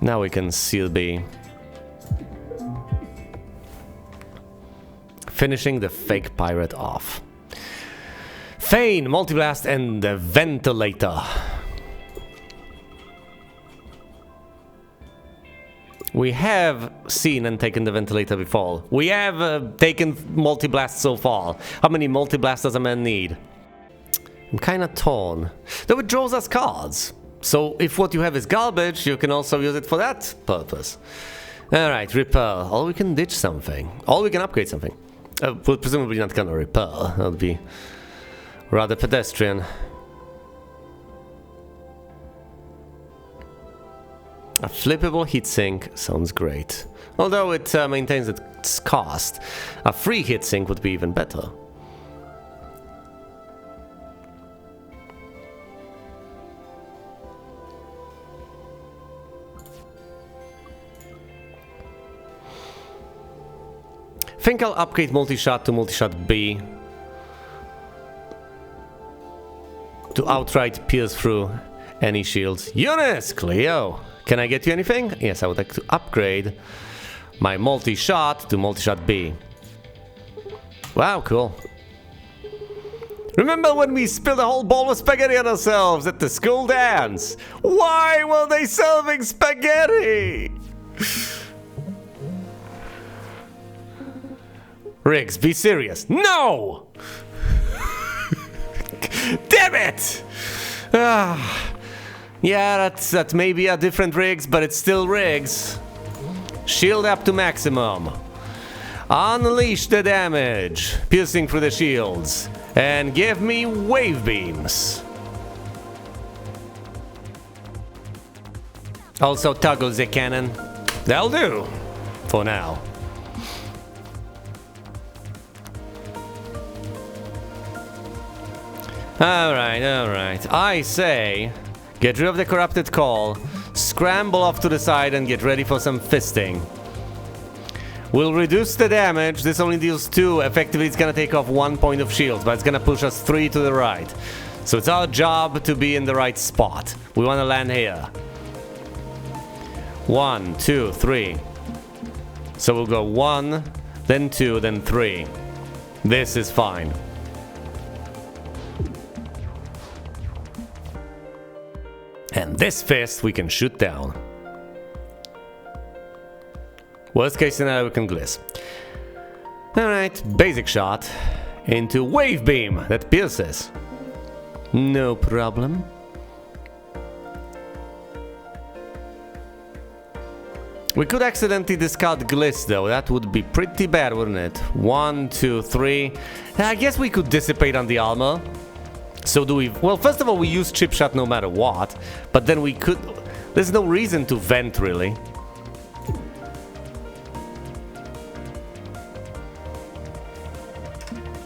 S1: Now we can seal B. Finishing the fake pirate off. Feign, multiblast, and the ventilator. We have seen and taken the ventilator before. We have taken multiblast so far. How many multiblast does a man need? I'm kinda torn. Though it draws us cards. So if what you have is garbage, you can also use it for that purpose. Alright, repel. Or we can ditch something. Or we can upgrade something. Well, presumably not gonna repel. That would be rather pedestrian. A flippable heatsink sounds great. Although it maintains its cost. A free heatsink would be even better. Think I'll upgrade multi-shot to multi-shot B. To outright pierce through any shields. Eunice! Cleo! Can I get you anything? Yes, I would like to upgrade my multi-shot to multi-shot B. Wow, cool. Remember when we spilled a whole bowl of spaghetti on ourselves at the school dance? Why were they serving spaghetti? Riggs, be serious. No! Damn it! Yeah, that may be a different Riggs, but it's still Riggs. Shield up to maximum. Unleash the damage, piercing through the shields. And give me wave beams. Also toggle the cannon. That'll do. For now. Alright. I say, get rid of the corrupted call, scramble off to the side and get ready for some fisting. We'll reduce the damage, this only deals 2, effectively it's gonna take off 1 point of shield, but it's gonna push us 3 to the right. So it's our job to be in the right spot. We wanna land here. 1, 2, 3. So we'll go 1, then 2, then 3. This is fine. And this fist we can shoot down. Worst case scenario, we can gliss. Alright, basic shot into wave beam that pierces. No problem. We could accidentally discard Gliss though, that would be pretty bad, wouldn't it? 1, 2, 3. I guess we could dissipate on the armor. So do we... Well, first of all, we use Chip Shot no matter what, but then we could... There's no reason to vent, really.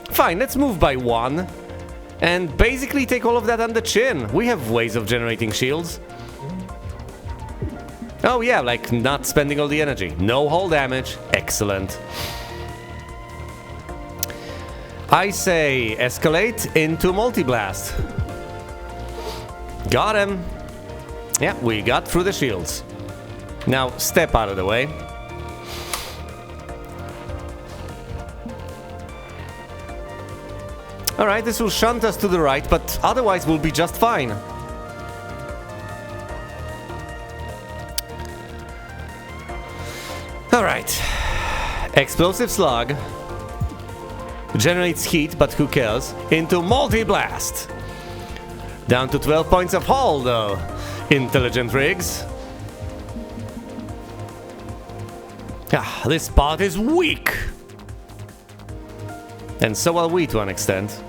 S1: Fine, let's move by 1. And basically take all of that on the chin. We have ways of generating shields. Oh yeah, like not spending all the energy. No hull damage. Excellent. I say escalate into multi-blast. Got him. Yeah, we got through the shields. Now step out of the way. Alright, this will shunt us to the right, but otherwise we'll be just fine. Alright. Explosive Slug. Generates heat, but who cares? Into Multi-Blast. Down to 12 points of hull, though. Intelligent rigs. Ah, this part is weak. And so are we to an extent.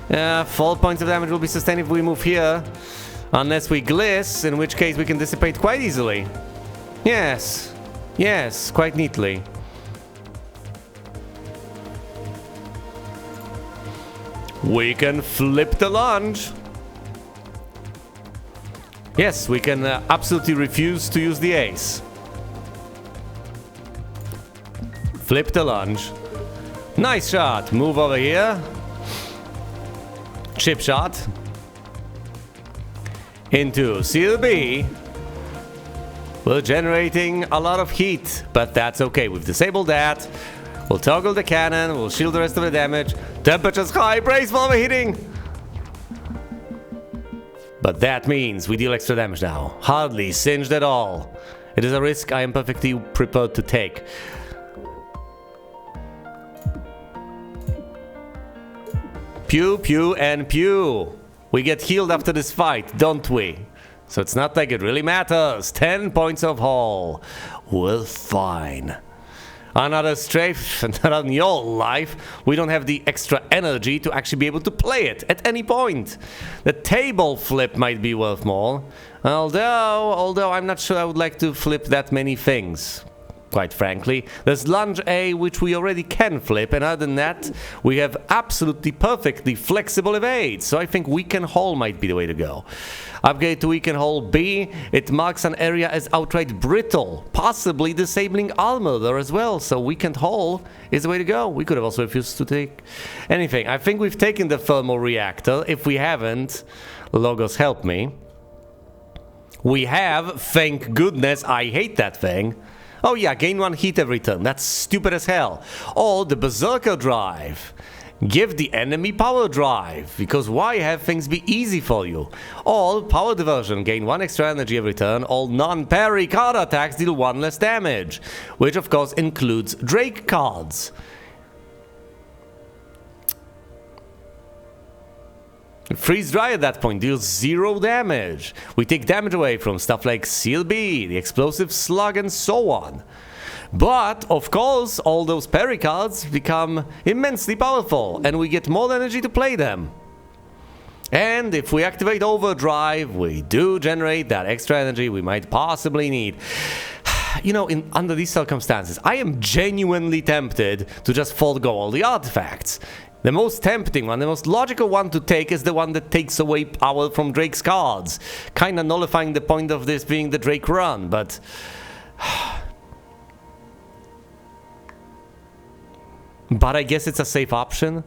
S1: 4 points of damage will be sustained if we move here. Unless we Gliss, in which case we can dissipate quite easily. Yes. Yes, quite neatly. We can flip the lunge. Yes, we can absolutely refuse to use the ace. Flip the lunge. Nice shot. Move over here. Chip shot. Into Seal B. We're generating a lot of heat, but that's okay. We've disabled that. We'll toggle the cannon. We'll shield the rest of the damage. Temperature's high. Brace for overheating. But that means we deal extra damage now. Hardly singed at all. It is a risk I am perfectly prepared to take. Pew, pew, and pew. We get healed after this fight, don't we? So it's not like it really matters. 10 points of hull. We're fine. Another strafe, not on your life. We don't have the extra energy to actually be able to play it at any point. The table flip might be worth more. Although I'm not sure I would like to flip that many things. Quite frankly, there's lunge A, which we already can flip, and other than that, we have absolutely perfectly flexible evade, so I think weaken hull might be the way to go. Upgrade to weaken hull B, it marks an area as outright brittle, possibly disabling armor there as well, so weakened hull is the way to go. We could have also refused to take anything. I think we've taken the thermal reactor. If we haven't, Logos help me. We have, thank goodness. I hate that thing. Oh yeah, gain 1 heat every turn. That's stupid as hell. Or the Berserker Drive. Give the enemy power drive, because why have things be easy for you? All power diversion, gain 1 extra energy every turn. All non-Peri card attacks deal 1 less damage, which of course includes Drake cards. Freeze Dry at that point deals 0 damage. We take damage away from stuff like Seal B, the Explosive Slug, and so on. But, of course, all those Peri cards become immensely powerful, and we get more energy to play them. And if we activate Overdrive, we do generate that extra energy we might possibly need. You know, under these circumstances, I am genuinely tempted to just forego all the artifacts. The most tempting one, the most logical one to take is the one that takes away power from Drake's cards. Kinda nullifying the point of this being the Drake run, but... But I guess it's a safe option.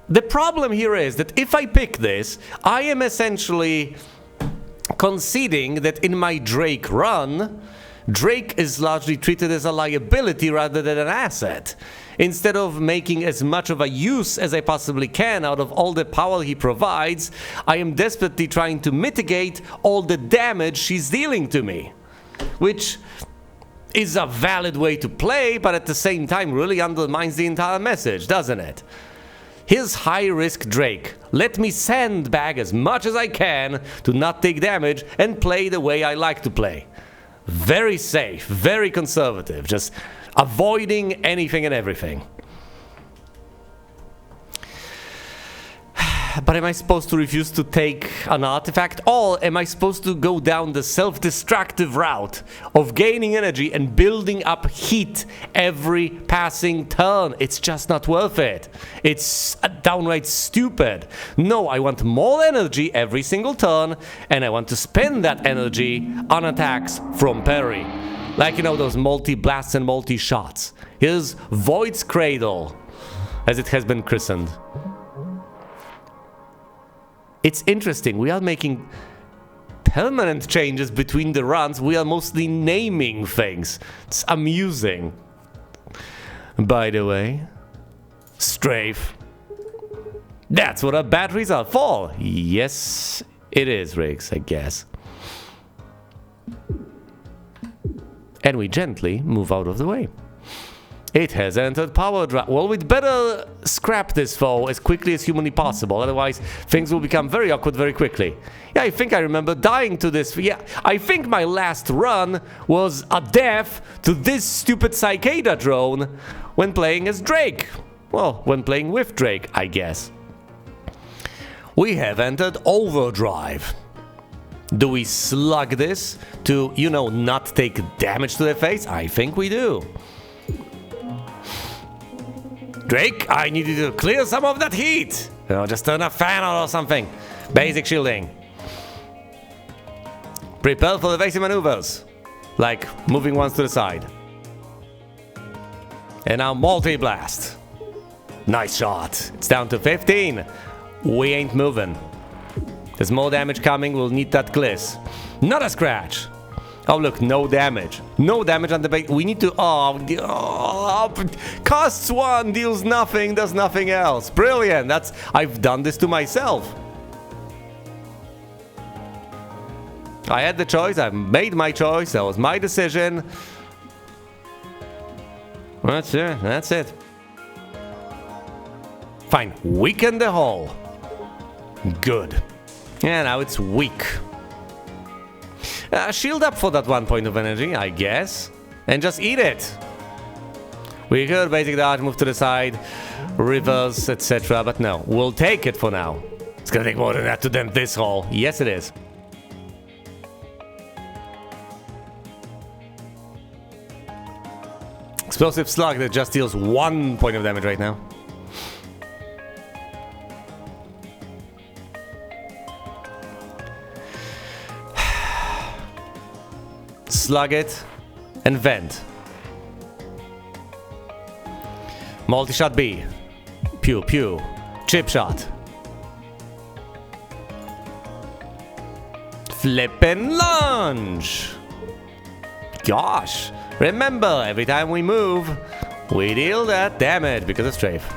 S1: The problem here is that if I pick this, I am essentially conceding that in my Drake run, Drake is largely treated as a liability rather than an asset. Instead of making as much of a use as I possibly can out of all the power he provides, I am desperately trying to mitigate all the damage she's dealing to me. Which is a valid way to play, but at the same time really undermines the entire message, doesn't it? His high-risk Drake. Let me sandbag as much as I can to not take damage and play the way I like to play. Very safe, very conservative, just avoiding anything and everything. But am I supposed to refuse to take an artifact? Or am I supposed to go down the self-destructive route of gaining energy and building up heat every passing turn? It's just not worth it. It's downright stupid. No, I want more energy every single turn, and I want to spend that energy on attacks from Peri. Like, you know, those multi-blasts and multi-shots. Here's Void's Cradle, as it has been christened. It's interesting, we are making permanent changes between the runs, we are mostly naming things. It's amusing. By the way, strafe. That's what our batteries are for. Yes, it is, Riggs, I guess. And we gently move out of the way. It has entered power drive. Well, we'd better scrap this foe as quickly as humanly possible, otherwise things will become very awkward very quickly. Yeah, I think I remember dying to this. Yeah, I think my last run was a death to this stupid cicada drone when playing as Drake. Well, when playing with Drake, I guess. We have entered overdrive. Do we slug this to, you know, not take damage to the face? I think we do. Drake, I need you to clear some of that heat. You know, just turn a fan on or something. Basic shielding. Prepare for evasive maneuvers. Like moving ones to the side. And now multi-blast. Nice shot. It's down to 15. We ain't moving. There's more damage coming. We'll need that gliss. Not a scratch. Oh, look, no damage. No damage on the base. We need to... costs 1, deals nothing, does nothing else. Brilliant. That's... I've done this to myself. I had the choice. I've made my choice. That was my decision. That's it. That's it. Fine. Weaken the hull. Good. Yeah, now it's weak. Shield up for that 1 point of energy, I guess. And just eat it. We could basic dodge, move to the side, reverse, etc. But no, we'll take it for now. It's gonna take more than that to dent this hole. Yes, it is. Explosive slug that just deals 1 point of damage right now. Slug it and vent. Multi-shot B. Pew pew. Chip shot. Flippin' lunge. Gosh. Remember, every time we move, we deal that damage because of strafe.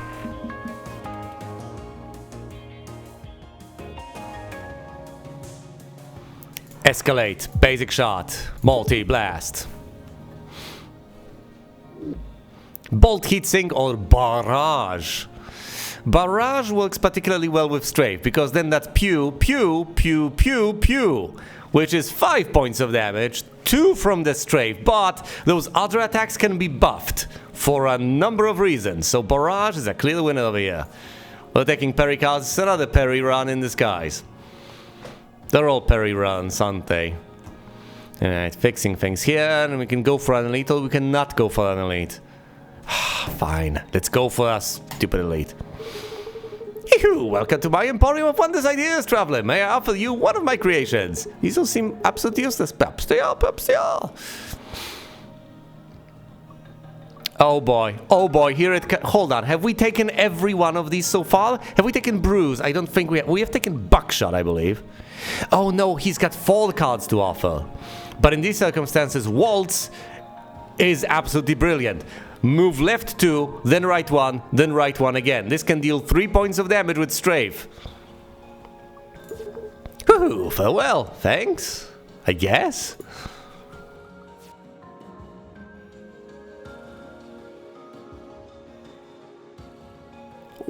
S1: Escalate, basic shot, multi-blast. Bolt heatsink or barrage. Barrage works particularly well with strafe because then that's pew, pew, pew, pew, pew, which is 5 points of damage, 2 from the strafe, but those other attacks can be buffed for a number of reasons, so barrage is a clear winner over here. We're taking Peri cards, it's another Peri run in disguise. They're all Peri runs, aren't they? Alright, fixing things here, and we can go for an elite or we cannot go for an elite. Fine, let's go for a stupid elite. Welcome to my Emporium of Wonders Ideas, Traveler. May I offer you one of my creations? These all seem absolutely useless. Perhaps they are, perhaps they are. Oh boy, here it hold on, have we taken every one of these so far? Have we taken Bruise? I don't think we have taken Buckshot, I believe. Oh no, he's got fall cards to offer. But in these circumstances, Waltz is absolutely brilliant. Move left 2, then right 1, then right 1 again. This can deal 3 points of damage with strafe. Woohoo, farewell, thanks, I guess.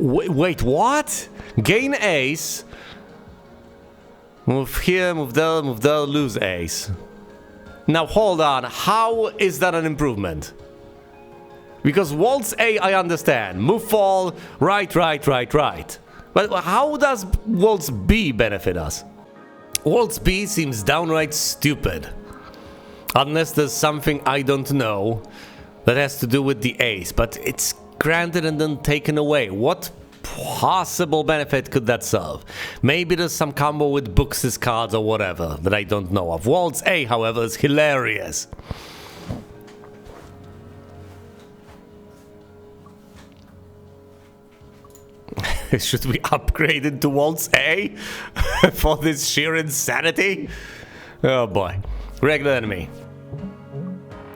S1: Wait, what? Gain ace. Move here, move there, lose ace. Now hold on, how is that an improvement? Because waltz A I understand. Move fall, right. But how does waltz B benefit us? Waltz B seems downright stupid. Unless there's something I don't know that has to do with the ace, but it's granted and then taken away. What possible benefit could that serve? Maybe there's some combo with Bux's cards or whatever that I don't know of. Waltz A, however, is hilarious. Should we upgrade into Waltz A for this sheer insanity? Oh boy. Regular enemy.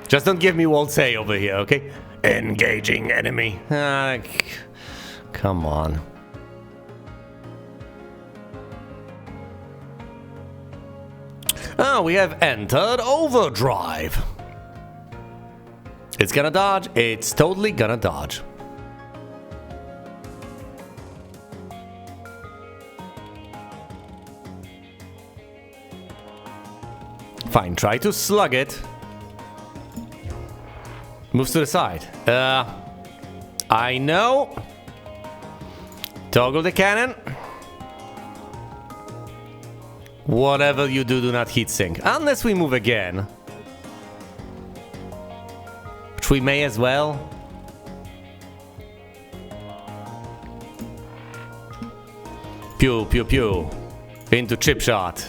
S1: Just don't give me Waltz A over here, okay? Engaging enemy. Come on. Oh, we have entered overdrive. It's gonna dodge. It's totally gonna dodge. Fine, try to slug it. Moves to the side. I know. Toggle the cannon. Whatever you do, do not heat sink. Unless we move again. Which we may as well. Pew, pew, pew. Into chip shot.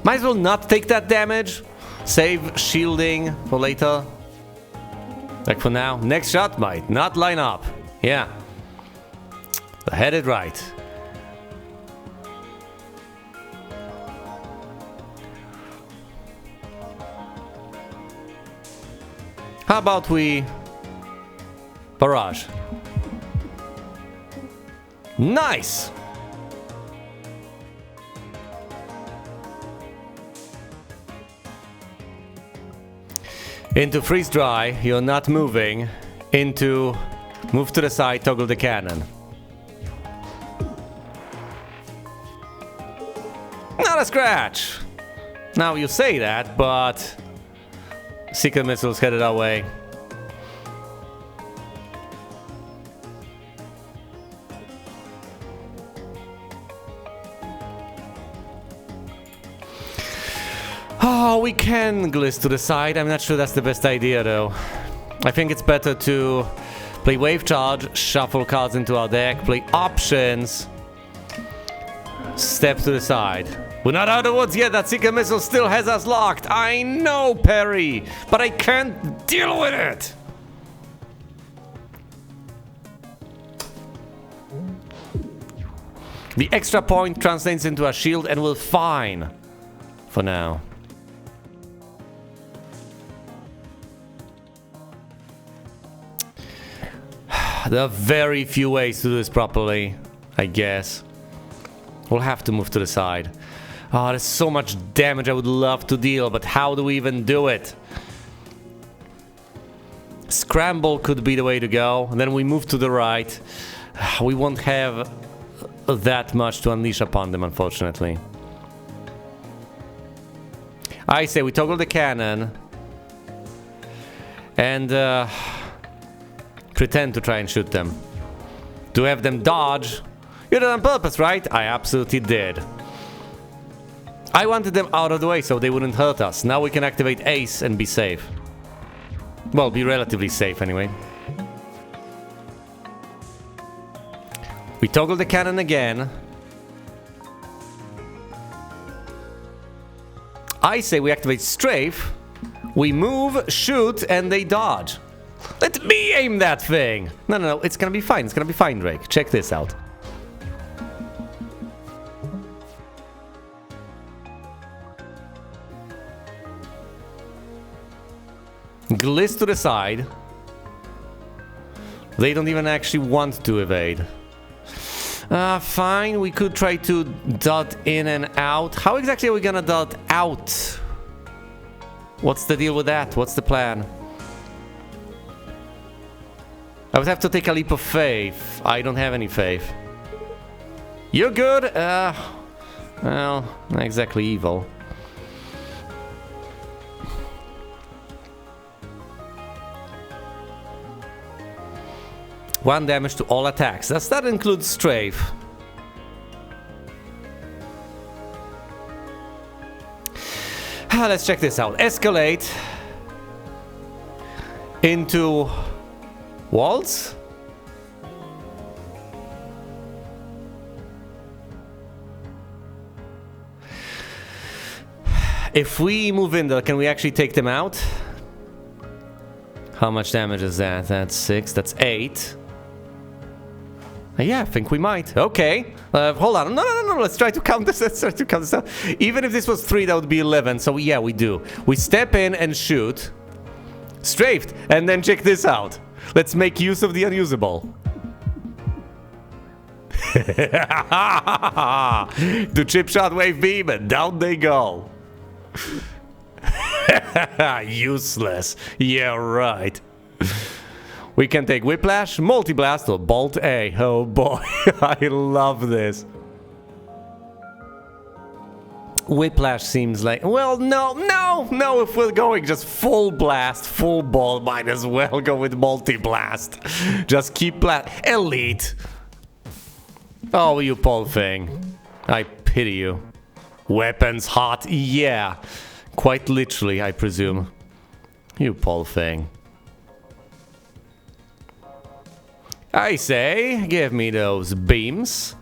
S1: Might as well not take that damage. Save shielding for later. Like for now. Next shot might not line up. Yeah. I had it right. How about we barrage? Nice! Into freeze dry, you're not moving. Into move to the side, toggle the cannon. Not a scratch! Now you say that, but secret missiles headed our way. Oh, we can gliss to the side. I'm not sure that's the best idea, though. I think it's better to play wave charge, shuffle cards into our deck, play options, step to the side. We're not out of the woods yet. That secret missile still has us locked. I know, Peri, but I can't deal with it. The extra point translates into a shield and we're fine for now. There are very few ways to do this properly, I guess. We'll have to move to the side. Oh, there's so much damage I would love to deal, but how do we even do it? Scramble could be the way to go, and then we move to the right. We won't have that much to unleash upon them, unfortunately. I say we toggle the cannon and pretend to try and shoot them. To have them dodge. You did it on purpose, right? I absolutely did. I wanted them out of the way so they wouldn't hurt us. Now we can activate Ace and be safe. Well, be relatively safe anyway. We toggle the cannon again. I say we activate Strafe. We move, shoot, and they dodge. Let me aim that thing! No, it's gonna be fine. It's gonna be fine, Drake. Check this out. Gliss to the side. They don't even actually want to evade. Fine, we could try to dot in and out. How exactly are we gonna dot out? What's the deal with that? What's the plan? I would have to take a leap of faith. I don't have any faith. You're good? Well, not exactly evil. One damage to all attacks. Does that include strafe? Let's check this out. Escalate into walls? If we move in there, can we actually take them out? How much damage is that? That's 6, that's 8. Yeah, I think we might. Okay. Hold on. No. Let's try to count this. Let's try to count this out. Even if this was 3, that would be 11. So yeah, we do. We step in and shoot. Strafed. And then check this out. Let's make use of the unusable. The chip shot wave beam and down they go. Useless. Yeah, right. We can take Whiplash, Multi-Blast, or Bolt A. Oh boy, I love this. Whiplash seems like... Well, no, if we're going just full blast, full ball, might as well go with Multi-Blast. Just keep blast... Elite! Oh, you poor thing. I pity you. Weapons hot, yeah. Quite literally, I presume. You poor thing. I say, give me those beams.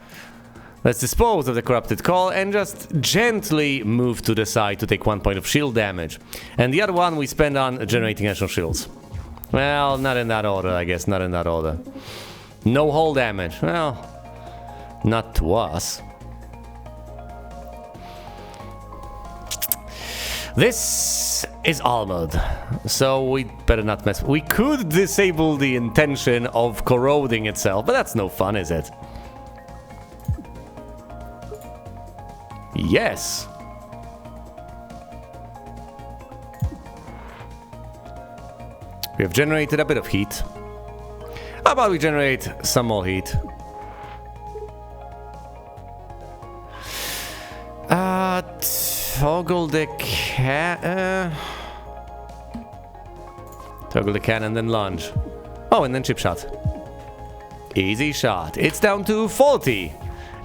S1: Let's dispose of the corrupted core and just gently move to the side to take 1 point of shield damage. And the other one we spend on generating additional shields. Well, not in that order, I guess, not in that order. No hull damage. Well, not to us. This is armored, so we better not mess. We could disable the intention of corroding itself, but that's no fun, is it? Yes. We have generated a bit of heat. How about we generate some more heat? Toggle the cannon, then lunge. Oh, and then chip shot. Easy shot. It's down to 40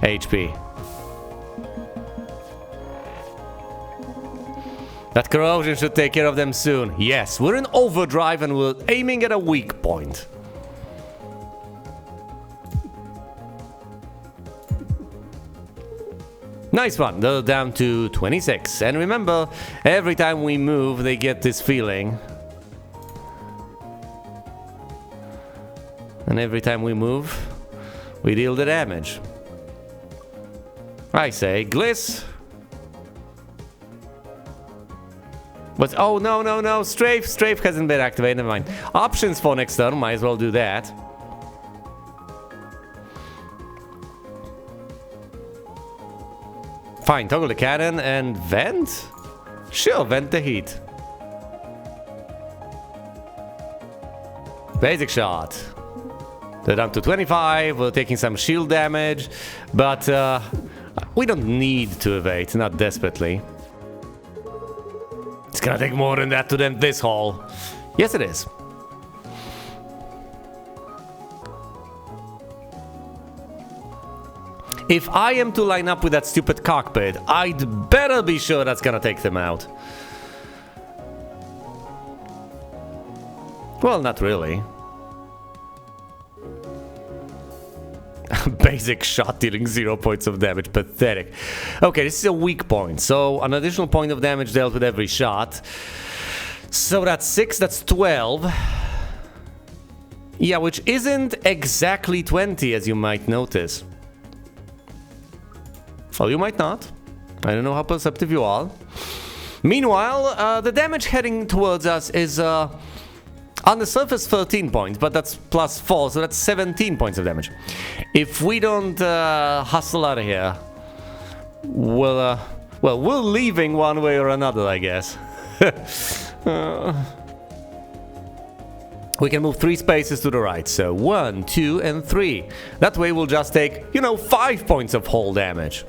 S1: HP. That corrosion should take care of them soon. Yes, we're in overdrive and we're aiming at a weak point. Nice one. They're down to 26. And remember, every time we move, they get this feeling. And every time we move, we deal the damage. I say, Gliss. But, oh, no. Strafe hasn't been activated. Never mind. Options for next turn. Might as well do that. Fine, toggle the cannon and vent? Sure, vent the heat. Basic shot. They're down to 25, we're taking some shield damage, but we don't need to evade, not desperately. It's gonna take more than that to end this haul. Yes, it is. If I am to line up with that stupid cockpit, I'd better be sure that's gonna take them out. Well, not really. Basic shot dealing 0 points of damage. Pathetic. Okay, this is a weak point. So an additional point of damage dealt with every shot. So that's 6, that's 12. Yeah, which isn't exactly 20, as you might notice. Well, you might not. I don't know how perceptive you are. Meanwhile, the damage heading towards us is on the surface 13 points, but that's plus 4, so that's 17 points of damage. If we don't hustle out of here, well, we're leaving one way or another, I guess. We can move 3 spaces to the right, so 1, 2, and 3. That way we'll just take, 5 points of hull damage.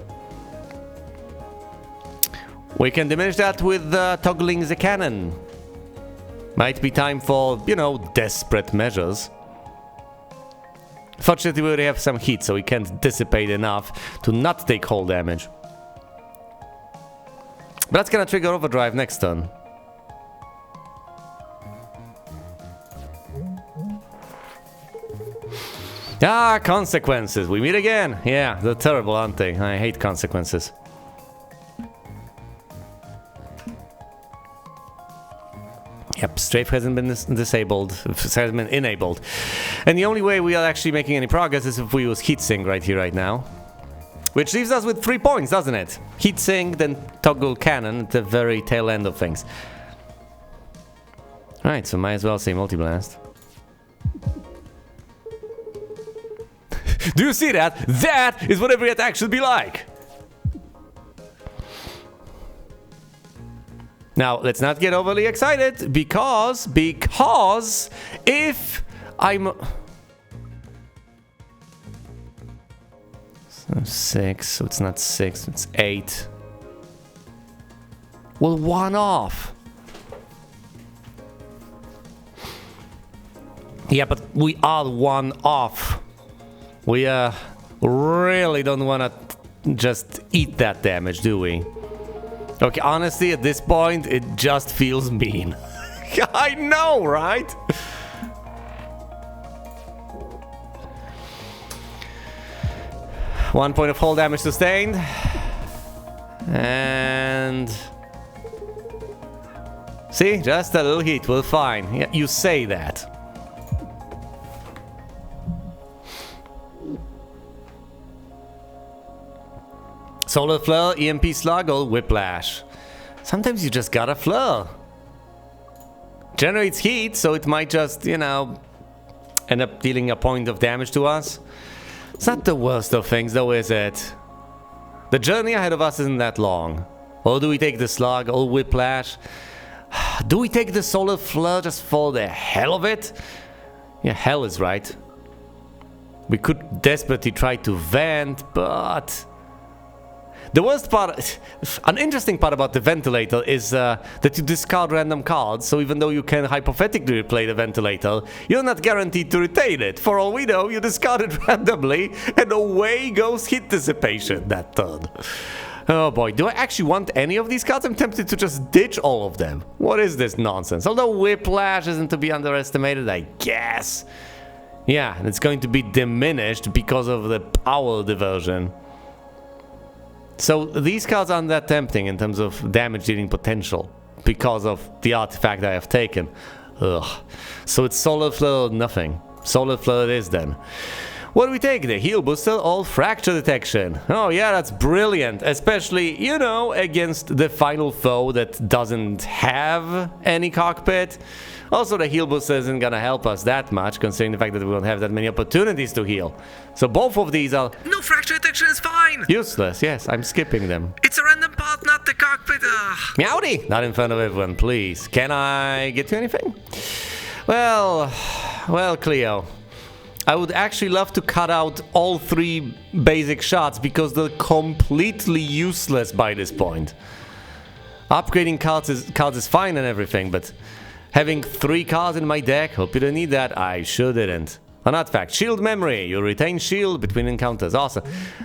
S1: We can diminish that with toggling the cannon. Might be time for, desperate measures. Fortunately, we already have some heat, so we can't dissipate enough to not take hull damage. But that's gonna trigger overdrive next turn. Ah, consequences. We meet again. Yeah, they're terrible, aren't they? I hate consequences. Yep, strafe hasn't been disabled, hasn't been enabled. And the only way we are actually making any progress is if we use heatsink right here, right now. Which leaves us with 3 points, doesn't it? Heatsink, then toggle cannon at the very tail end of things. Alright, so might as well say multi-blast. Do you see that? That is what every attack should be like! Now, let's not get overly excited, because if I'm... 6, so it's not 6, it's 8. Well, 1 off. Yeah, but we are 1 off. We really don't want to just eat that damage, do we? Okay, honestly, at this point, it just feels mean. I know, right? One point of hull damage sustained. And... see, just a little heat, we're fine. Yeah, you say that. Solar Flare, EMP Slug, or Whiplash. Sometimes you just gotta flare. Generates heat, so it might just, end up dealing a point of damage to us. It's not the worst of things, though, is it? The journey ahead of us isn't that long. Or do we take the Slug, or Whiplash? Do we take the Solar Flare just for the hell of it? Yeah, hell is right. We could desperately try to vent, but... the worst part, an interesting part about the ventilator is that you discard random cards, so even though you can hypothetically replay the ventilator, you're not guaranteed to retain it. For all we know, you discard it randomly, and away goes heat dissipation that turn. Oh boy, do I actually want any of these cards? I'm tempted to just ditch all of them. What is this nonsense? Although Whiplash isn't to be underestimated, I guess. Yeah, and it's going to be diminished because of the power diversion. So these cards aren't that tempting in terms of damage dealing potential because of the artifact I have taken. Ugh. So it's Solar Flare or nothing. Solar Flare it is then. What do we take? The Heal Booster or Fracture Detection? Oh yeah, that's brilliant. Especially, against the final foe that doesn't have any cockpit. Also, the Heal Booster isn't gonna help us that much, considering the fact that we won't have that many opportunities to heal. So both of these are...
S2: no, Fracture Detection is fine!
S1: useless, yes, I'm skipping them.
S2: It's a random part, not the cockpit.
S1: Meowdy! Not in front of everyone, please. Can I get you anything? Well, Cleo. I would actually love to cut out all 3 basic shots because they're completely useless by this point. Upgrading cards is fine and everything, but having 3 cards in my deck, hope you don't need that. I sure didn't. An artifact, Shield Memory. You retain shield between encounters. Awesome.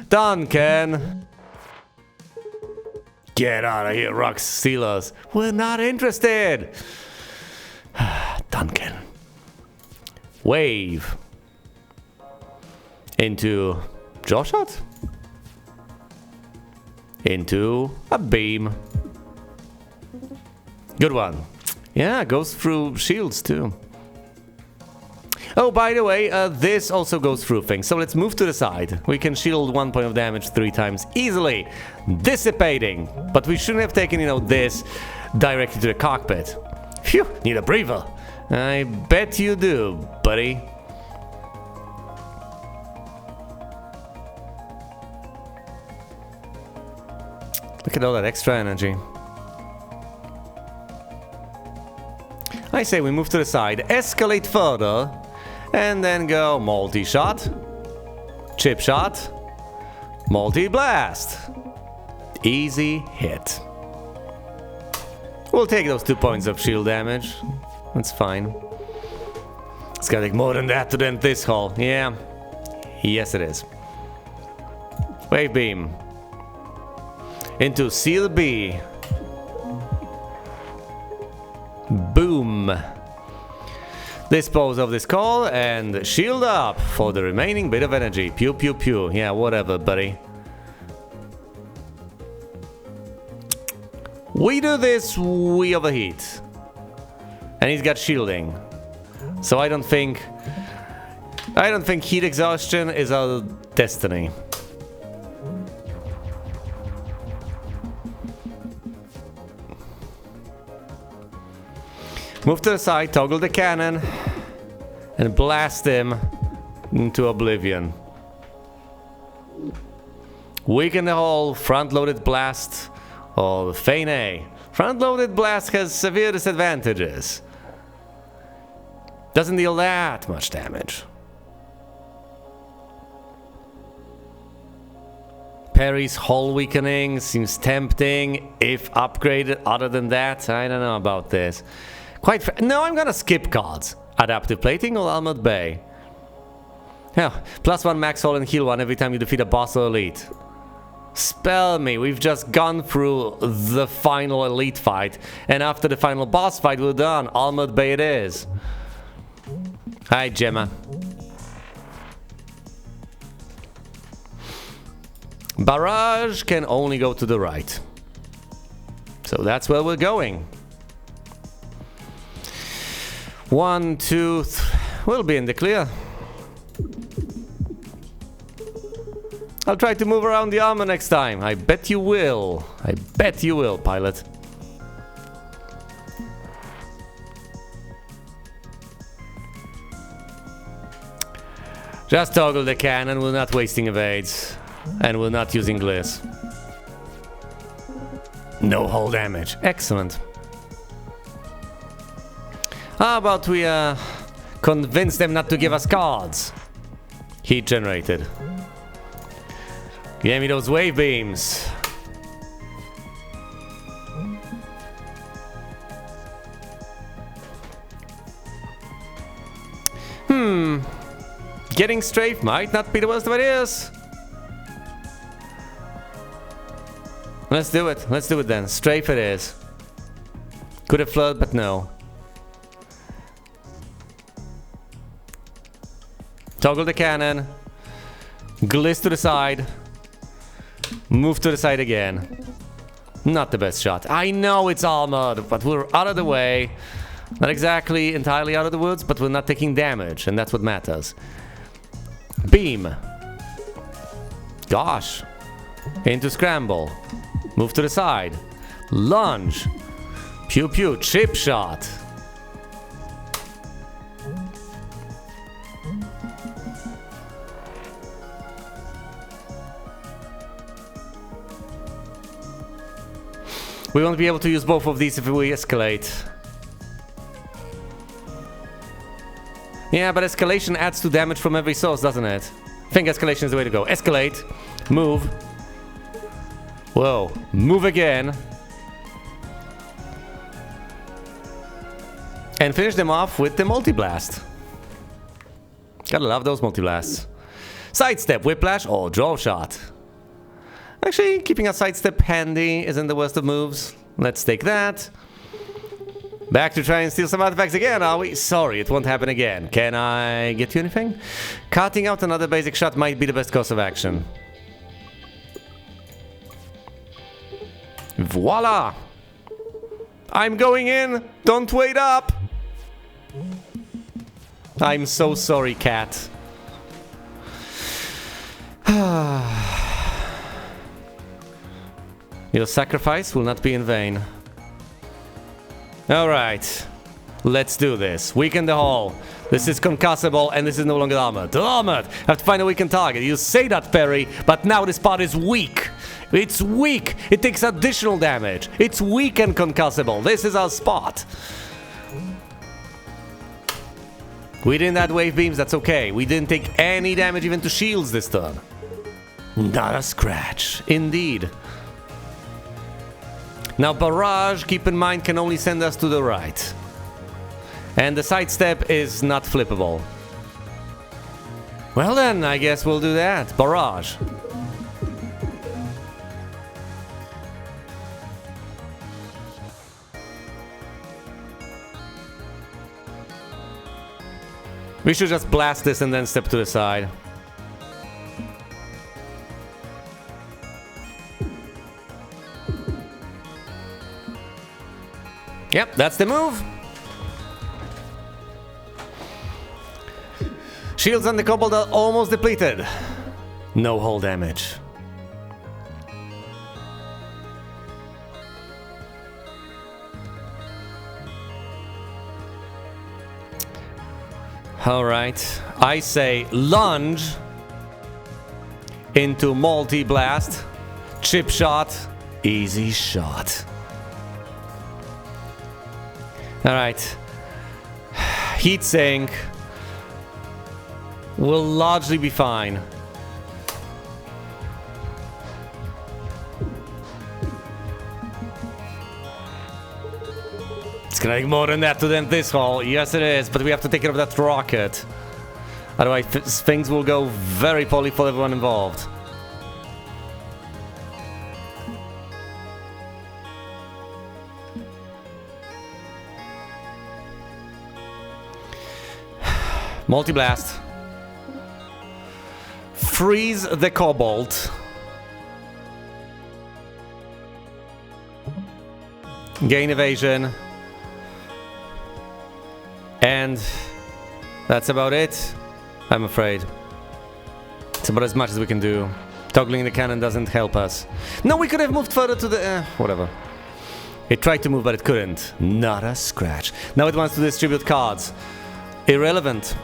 S1: Duncan! Get out of here, Rock Stealers. We're not interested. Duncan. Wave. Into Jaw Shot. Into a beam. Good one. Yeah, goes through shields too. Oh, by the way, this also goes through things. So let's move to the side. We can shield 1 point of damage 3 times easily. Dissipating. But we shouldn't have taken, this directly to the cockpit. Phew, need a breather. I bet you do, buddy. Look at all that extra energy. I say we move to the side, escalate further, and then go multi-shot, chip shot, multi-blast. Easy hit. We'll take those 2 points of shield damage. That's fine. It's gonna take more than that to dent this hull. Yeah. Yes, it is. Wave beam. Into Seal B. Boom. Dispose of this call and shield up for the remaining bit of energy. Pew pew pew. Yeah, whatever, buddy. We do this, we overheat. And he's got shielding. So I don't think heat exhaustion is our destiny. Move to the side, toggle the cannon, and blast him into oblivion. Weaken the hull, front-loaded blast, or feign A. Front-loaded blast has severe disadvantages. Doesn't deal that much damage. Peri's hull weakening seems tempting if upgraded. Other than that, I don't know about this. No, I'm gonna skip cards. Adaptive plating or armored bay. Yeah, +1 max hull and heal 1 every time you defeat a boss or elite. Spell me, we've just gone through the final elite fight, and after the final boss fight we're done. Armored bay it is. Hi, Gemma. Barrage can only go to the right. So that's where we're going. 1, 2, we'll be in the clear. I'll try to move around the armor next time. I bet you will. I bet you will, pilot. Just toggle the cannon. We're not wasting evades. And we're not using gliss. No hull damage. Excellent. How about we convince them not to give us cards? Heat generated. Give me those wave beams. Getting strafe might not be the worst of ideas. Let's do it. Let's do it then. Strafe it is. Could have flood, but no. Toggle the cannon. Gliss to the side. Move to the side again. Not the best shot. I know it's armored, but we're out of the way. Not exactly entirely out of the woods, but we're not taking damage, and that's what matters. Beam. Gosh. Into scramble. Move to the side. Lunge. Pew pew. Chip shot. We won't be able to use both of these if we escalate. Yeah, but escalation adds to damage from every source, doesn't it? I think escalation is the way to go. Escalate. Move. Whoa. Move again. And finish them off with the multi-blast. Gotta love those multi-blasts. Sidestep, whiplash, or draw shot. Actually, keeping a sidestep handy isn't the worst of moves. Let's take that. Back to try and steal some artifacts again, are we? Sorry, it won't happen again. Can I get you anything? Cutting out another basic shot might be the best course of action. Voila! I'm going in! Don't wait up! I'm so sorry, cat. Your sacrifice will not be in vain. Alright. Let's do this. Weaken the hull. This is concussable and this is no longer armored. Armored! I have to find a weakened target. You say that, Peri, but now this part is weak. It's weak. It takes additional damage. It's weak and concussable. This is our spot. We didn't add wave beams, that's okay. We didn't take any damage even to shields this turn. Not a scratch. Indeed. Now barrage, keep in mind, can only send us to the right. And the sidestep is not flippable. Well then, I guess we'll do that. Barrage. We should just blast this and then step to the side. Yep, that's the move. Shields on the Cobalt are almost depleted. No hull damage. Alright, I say lunge into multi-blast, chip shot, easy shot. Alright, heat sink will largely be fine. It's gonna take more than that to dent this hole. Yes, it is, but we have to take care of that rocket. Otherwise, things will go very poorly for everyone involved. Multi-blast. Freeze the Cobalt. Gain evasion. And that's about it, I'm afraid. It's about as much as we can do. Toggling the cannon doesn't help us. No, we could have moved further to the... whatever. It tried to move, but it couldn't. Not a scratch. Now it wants to distribute cards. Irrelevant.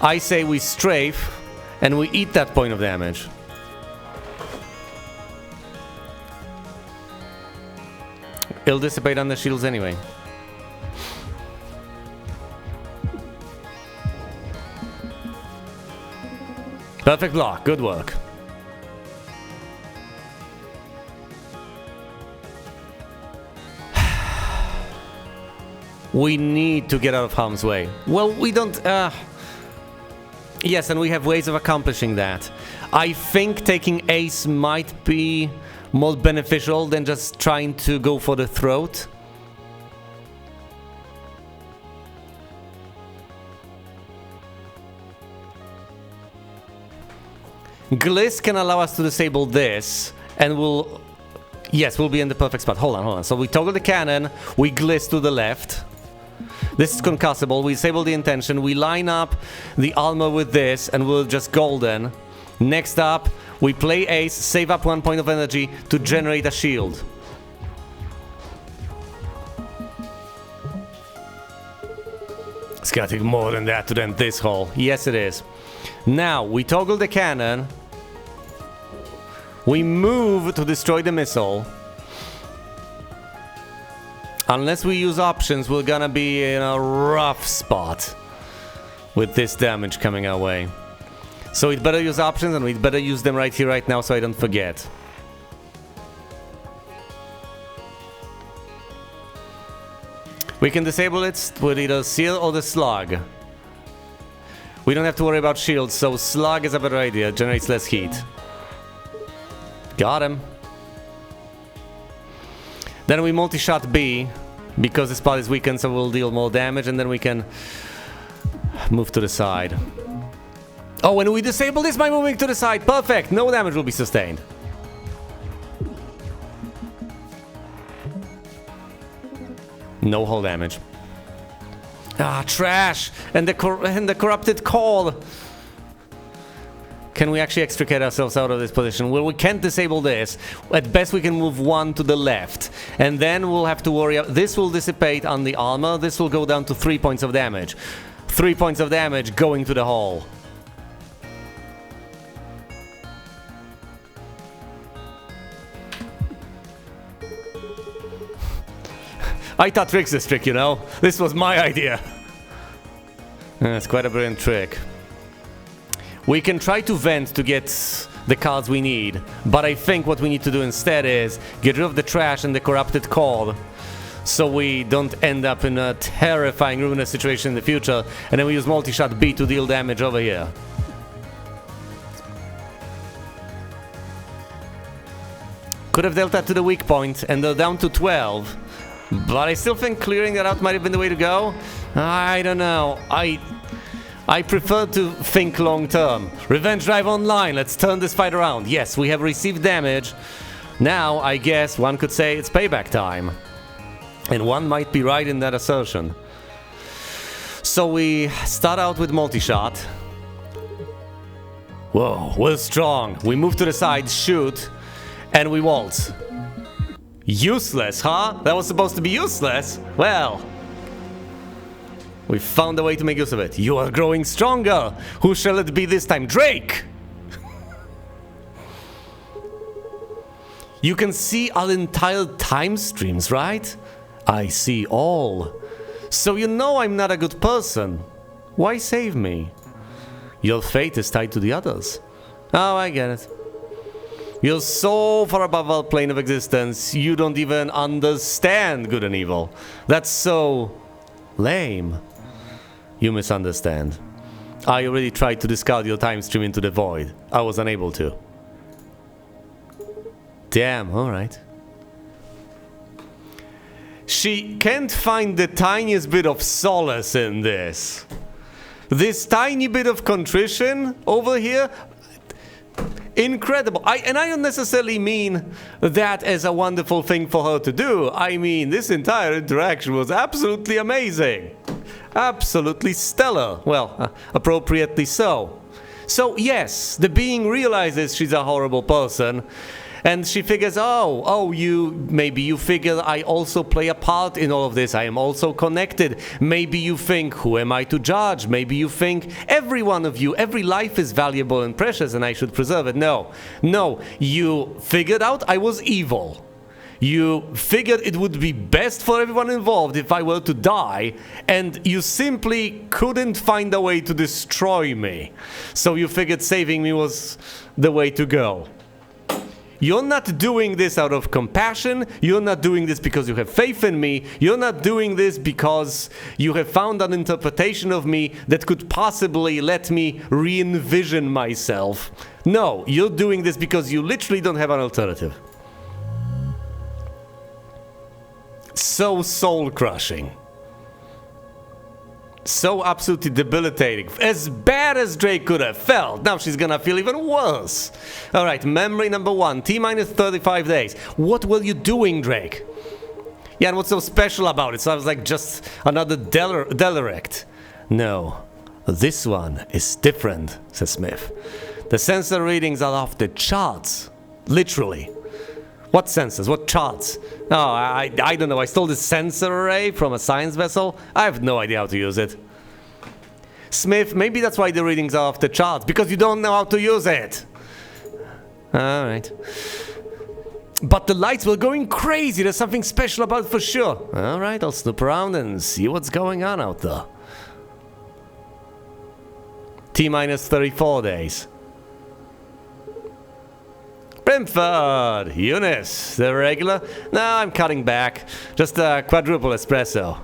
S1: I say we strafe, and we eat that point of damage. It'll dissipate on the shields anyway. Perfect block, good work. We need to get out of harm's way. Well, we don't... Yes, and we have ways of accomplishing that. I think taking ace might be more beneficial than just trying to go for the throat. Gliss can allow us to disable this, and we'll... Yes, we'll be in the perfect spot. Hold on. So we toggle the cannon, we gliss to the left. This is concussable, we disable the intention, we line up the armor with this, and we'll just golden. Next up, we play ace, save up 1 point of energy to generate a shield. It's gonna take more than that to dent this hole. Yes, it is. Now, we toggle the cannon. We move to destroy the missile. Unless we use options, we're gonna be in a rough spot with this damage coming our way. So we'd better use options, and we'd better use them right here, right now, so I don't forget. We can disable it with either seal or the slug. We don't have to worry about shields, so slug is a better idea, generates less heat. Got him. Then we multi-shot B, because the spot is weakened, so we'll deal more damage, and then we can move to the side. Oh, and we disable this by moving to the side. Perfect. No damage will be sustained. No hull damage. Ah, trash! And the corrupted call. Can we actually extricate ourselves out of this position? Well, we can't disable this. At best, we can move one to the left. And then we'll have to worry... This will dissipate on the armor. This will go down to 3 points of damage. 3 points of damage going to the hole. I taught Trix this trick, you know? This was my idea. That's quite a brilliant trick. We can try to vent to get the cards we need, but I think what we need to do instead is get rid of the trash and the corrupted core, so we don't end up in a terrifying, ruinous situation in the future, and then we use multi-shot B to deal damage over here. Could have dealt that to the weak point, and they're down to 12. But I still think clearing that out might have been the way to go. I don't know. I prefer to think long term. Revenge Drive online. Let's turn this fight around. Yes, we have received damage. Now, I guess one could say it's payback time. And one might be right in that assertion. So we start out with multi-shot. Whoa, we're strong. We move to the side, shoot, and we waltz. Useless, huh? That was supposed to be useless? Well, we found a way to make use of it. You are growing stronger. Who shall it be this time? Drake! You can see our entire time streams, right? I see all. So you know I'm not a good person. Why save me? Your fate is tied to the others. Oh, I get it. You're so far above our plane of existence, you don't even understand good and evil. That's so lame. You misunderstand. I already tried to discard your time stream into the void. I was unable to. Damn, alright. She can't find the tiniest bit of solace in this. This tiny bit of contrition over here. Incredible. And I don't necessarily mean that as a wonderful thing for her to do. I mean, this entire interaction was absolutely amazing. Absolutely stellar. Well, appropriately so. So, yes, the being realizes she's a horrible person. And she figures, maybe you figure I also play a part in all of this. I am also connected. Maybe you think, who am I to judge? Maybe you think, every one of you, every life is valuable and precious and I should preserve it. No, you figured out I was evil. You figured it would be best for everyone involved if I were to die, and you simply couldn't find a way to destroy me. So you figured saving me was the way to go. You're not doing this out of compassion. You're not doing this because you have faith in me. You're not doing this because you have found an interpretation of me that could possibly let me re-envision myself. No, you're doing this because you literally don't have an alternative. So soul-crushing. So absolutely debilitating. As bad as Drake could have felt, now she's gonna feel even worse. Alright, memory number 1, T-minus 35 days. What were you doing, Drake? Yeah, and what's so special about it? Sounds like just another Delirect. No, this one is different, says Smith. The sensor readings are off the charts. Literally. What sensors? What charts? Oh, I don't know. I stole this sensor array from a science vessel. I have no idea how to use it. Smith, maybe that's why the readings are off the charts. Because you don't know how to use it. Alright. But the lights were going crazy. There's something special about it for sure. Alright, I'll snoop around and see what's going on out there. T-minus 34 days. Brimford, Eunice, the regular? No, I'm cutting back. Just a quadruple espresso.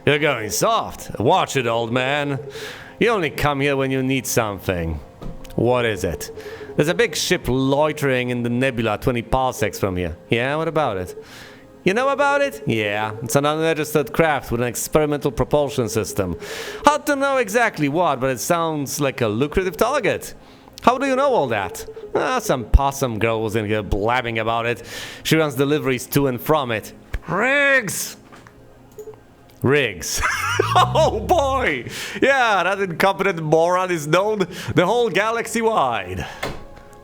S1: You're going soft. Watch it, old man. You only come here when you need something. What is it? There's a big ship loitering in the nebula 20 parsecs from here. Yeah, what about it? You know about it? Yeah, it's an unregistered craft with an experimental propulsion system. Hard to know exactly what, but it sounds like a lucrative target. How do you know all that? Some possum girl was in here blabbing about it. She runs deliveries to and from it. Riggs! Oh boy! Yeah, that incompetent moron is known the whole galaxy wide.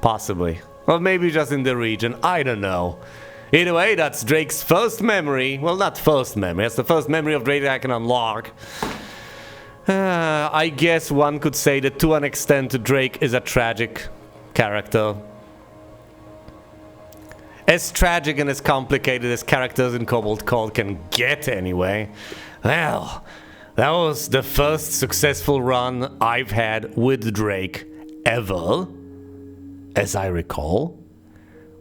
S1: Possibly. Or maybe just in the region, I don't know. Either way, that's Drake's first memory. Well, not first memory, that's the first memory of Drake I can unlock. I guess one could say that to an extent Drake is a tragic character. As tragic and as complicated as characters in CobaltCore can get anyway. Well, That was the first successful run I've had with Drake ever, as I recall.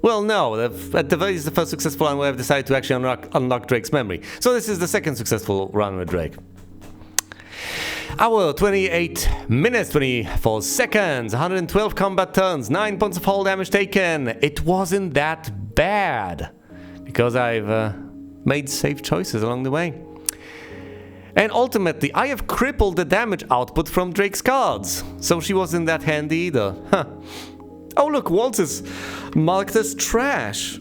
S1: Well, no, at the very least, the first successful run where I've decided to actually unlock Drake's memory. So this is the second successful run with Drake. Hour, 28 minutes, 24 seconds, 112 combat turns, 9 points of hull damage taken. It wasn't that bad, because I've made safe choices along the way. And ultimately, I have crippled the damage output from Drake's cards, so she wasn't that handy either. Huh. Oh look, Waltz is marked as trash.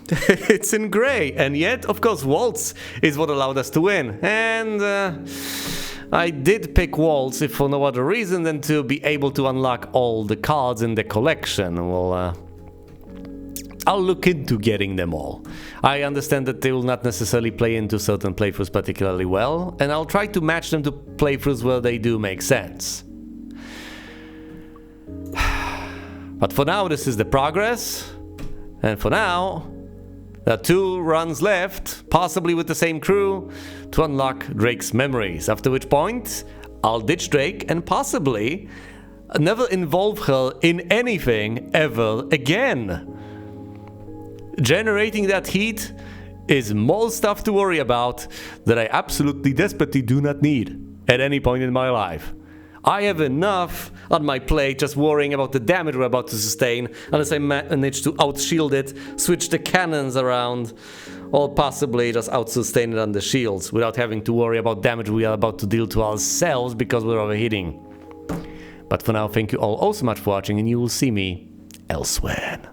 S1: It's in grey, and yet, of course, Waltz is what allowed us to win. And I did pick Waltz, if for no other reason than to be able to unlock all the cards in the collection. Well, I'll look into getting them all. I understand that they will not necessarily play into certain playthroughs particularly well, and I'll try to match them to playthroughs where they do make sense. But for now, this is the progress, and for now, there are 2 runs left, possibly with the same crew, to unlock Drake's memories, after which point, I'll ditch Drake and possibly never involve her in anything ever again. Generating that heat is more stuff to worry about that I absolutely desperately do not need at any point in my life. I have enough on my plate just worrying about the damage we're about to sustain unless I manage to outshield it, switch the cannons around, or possibly just outsustain it on the shields without having to worry about damage we are about to deal to ourselves because we're overheating. But for now, thank you all so much for watching, and you will see me elsewhere.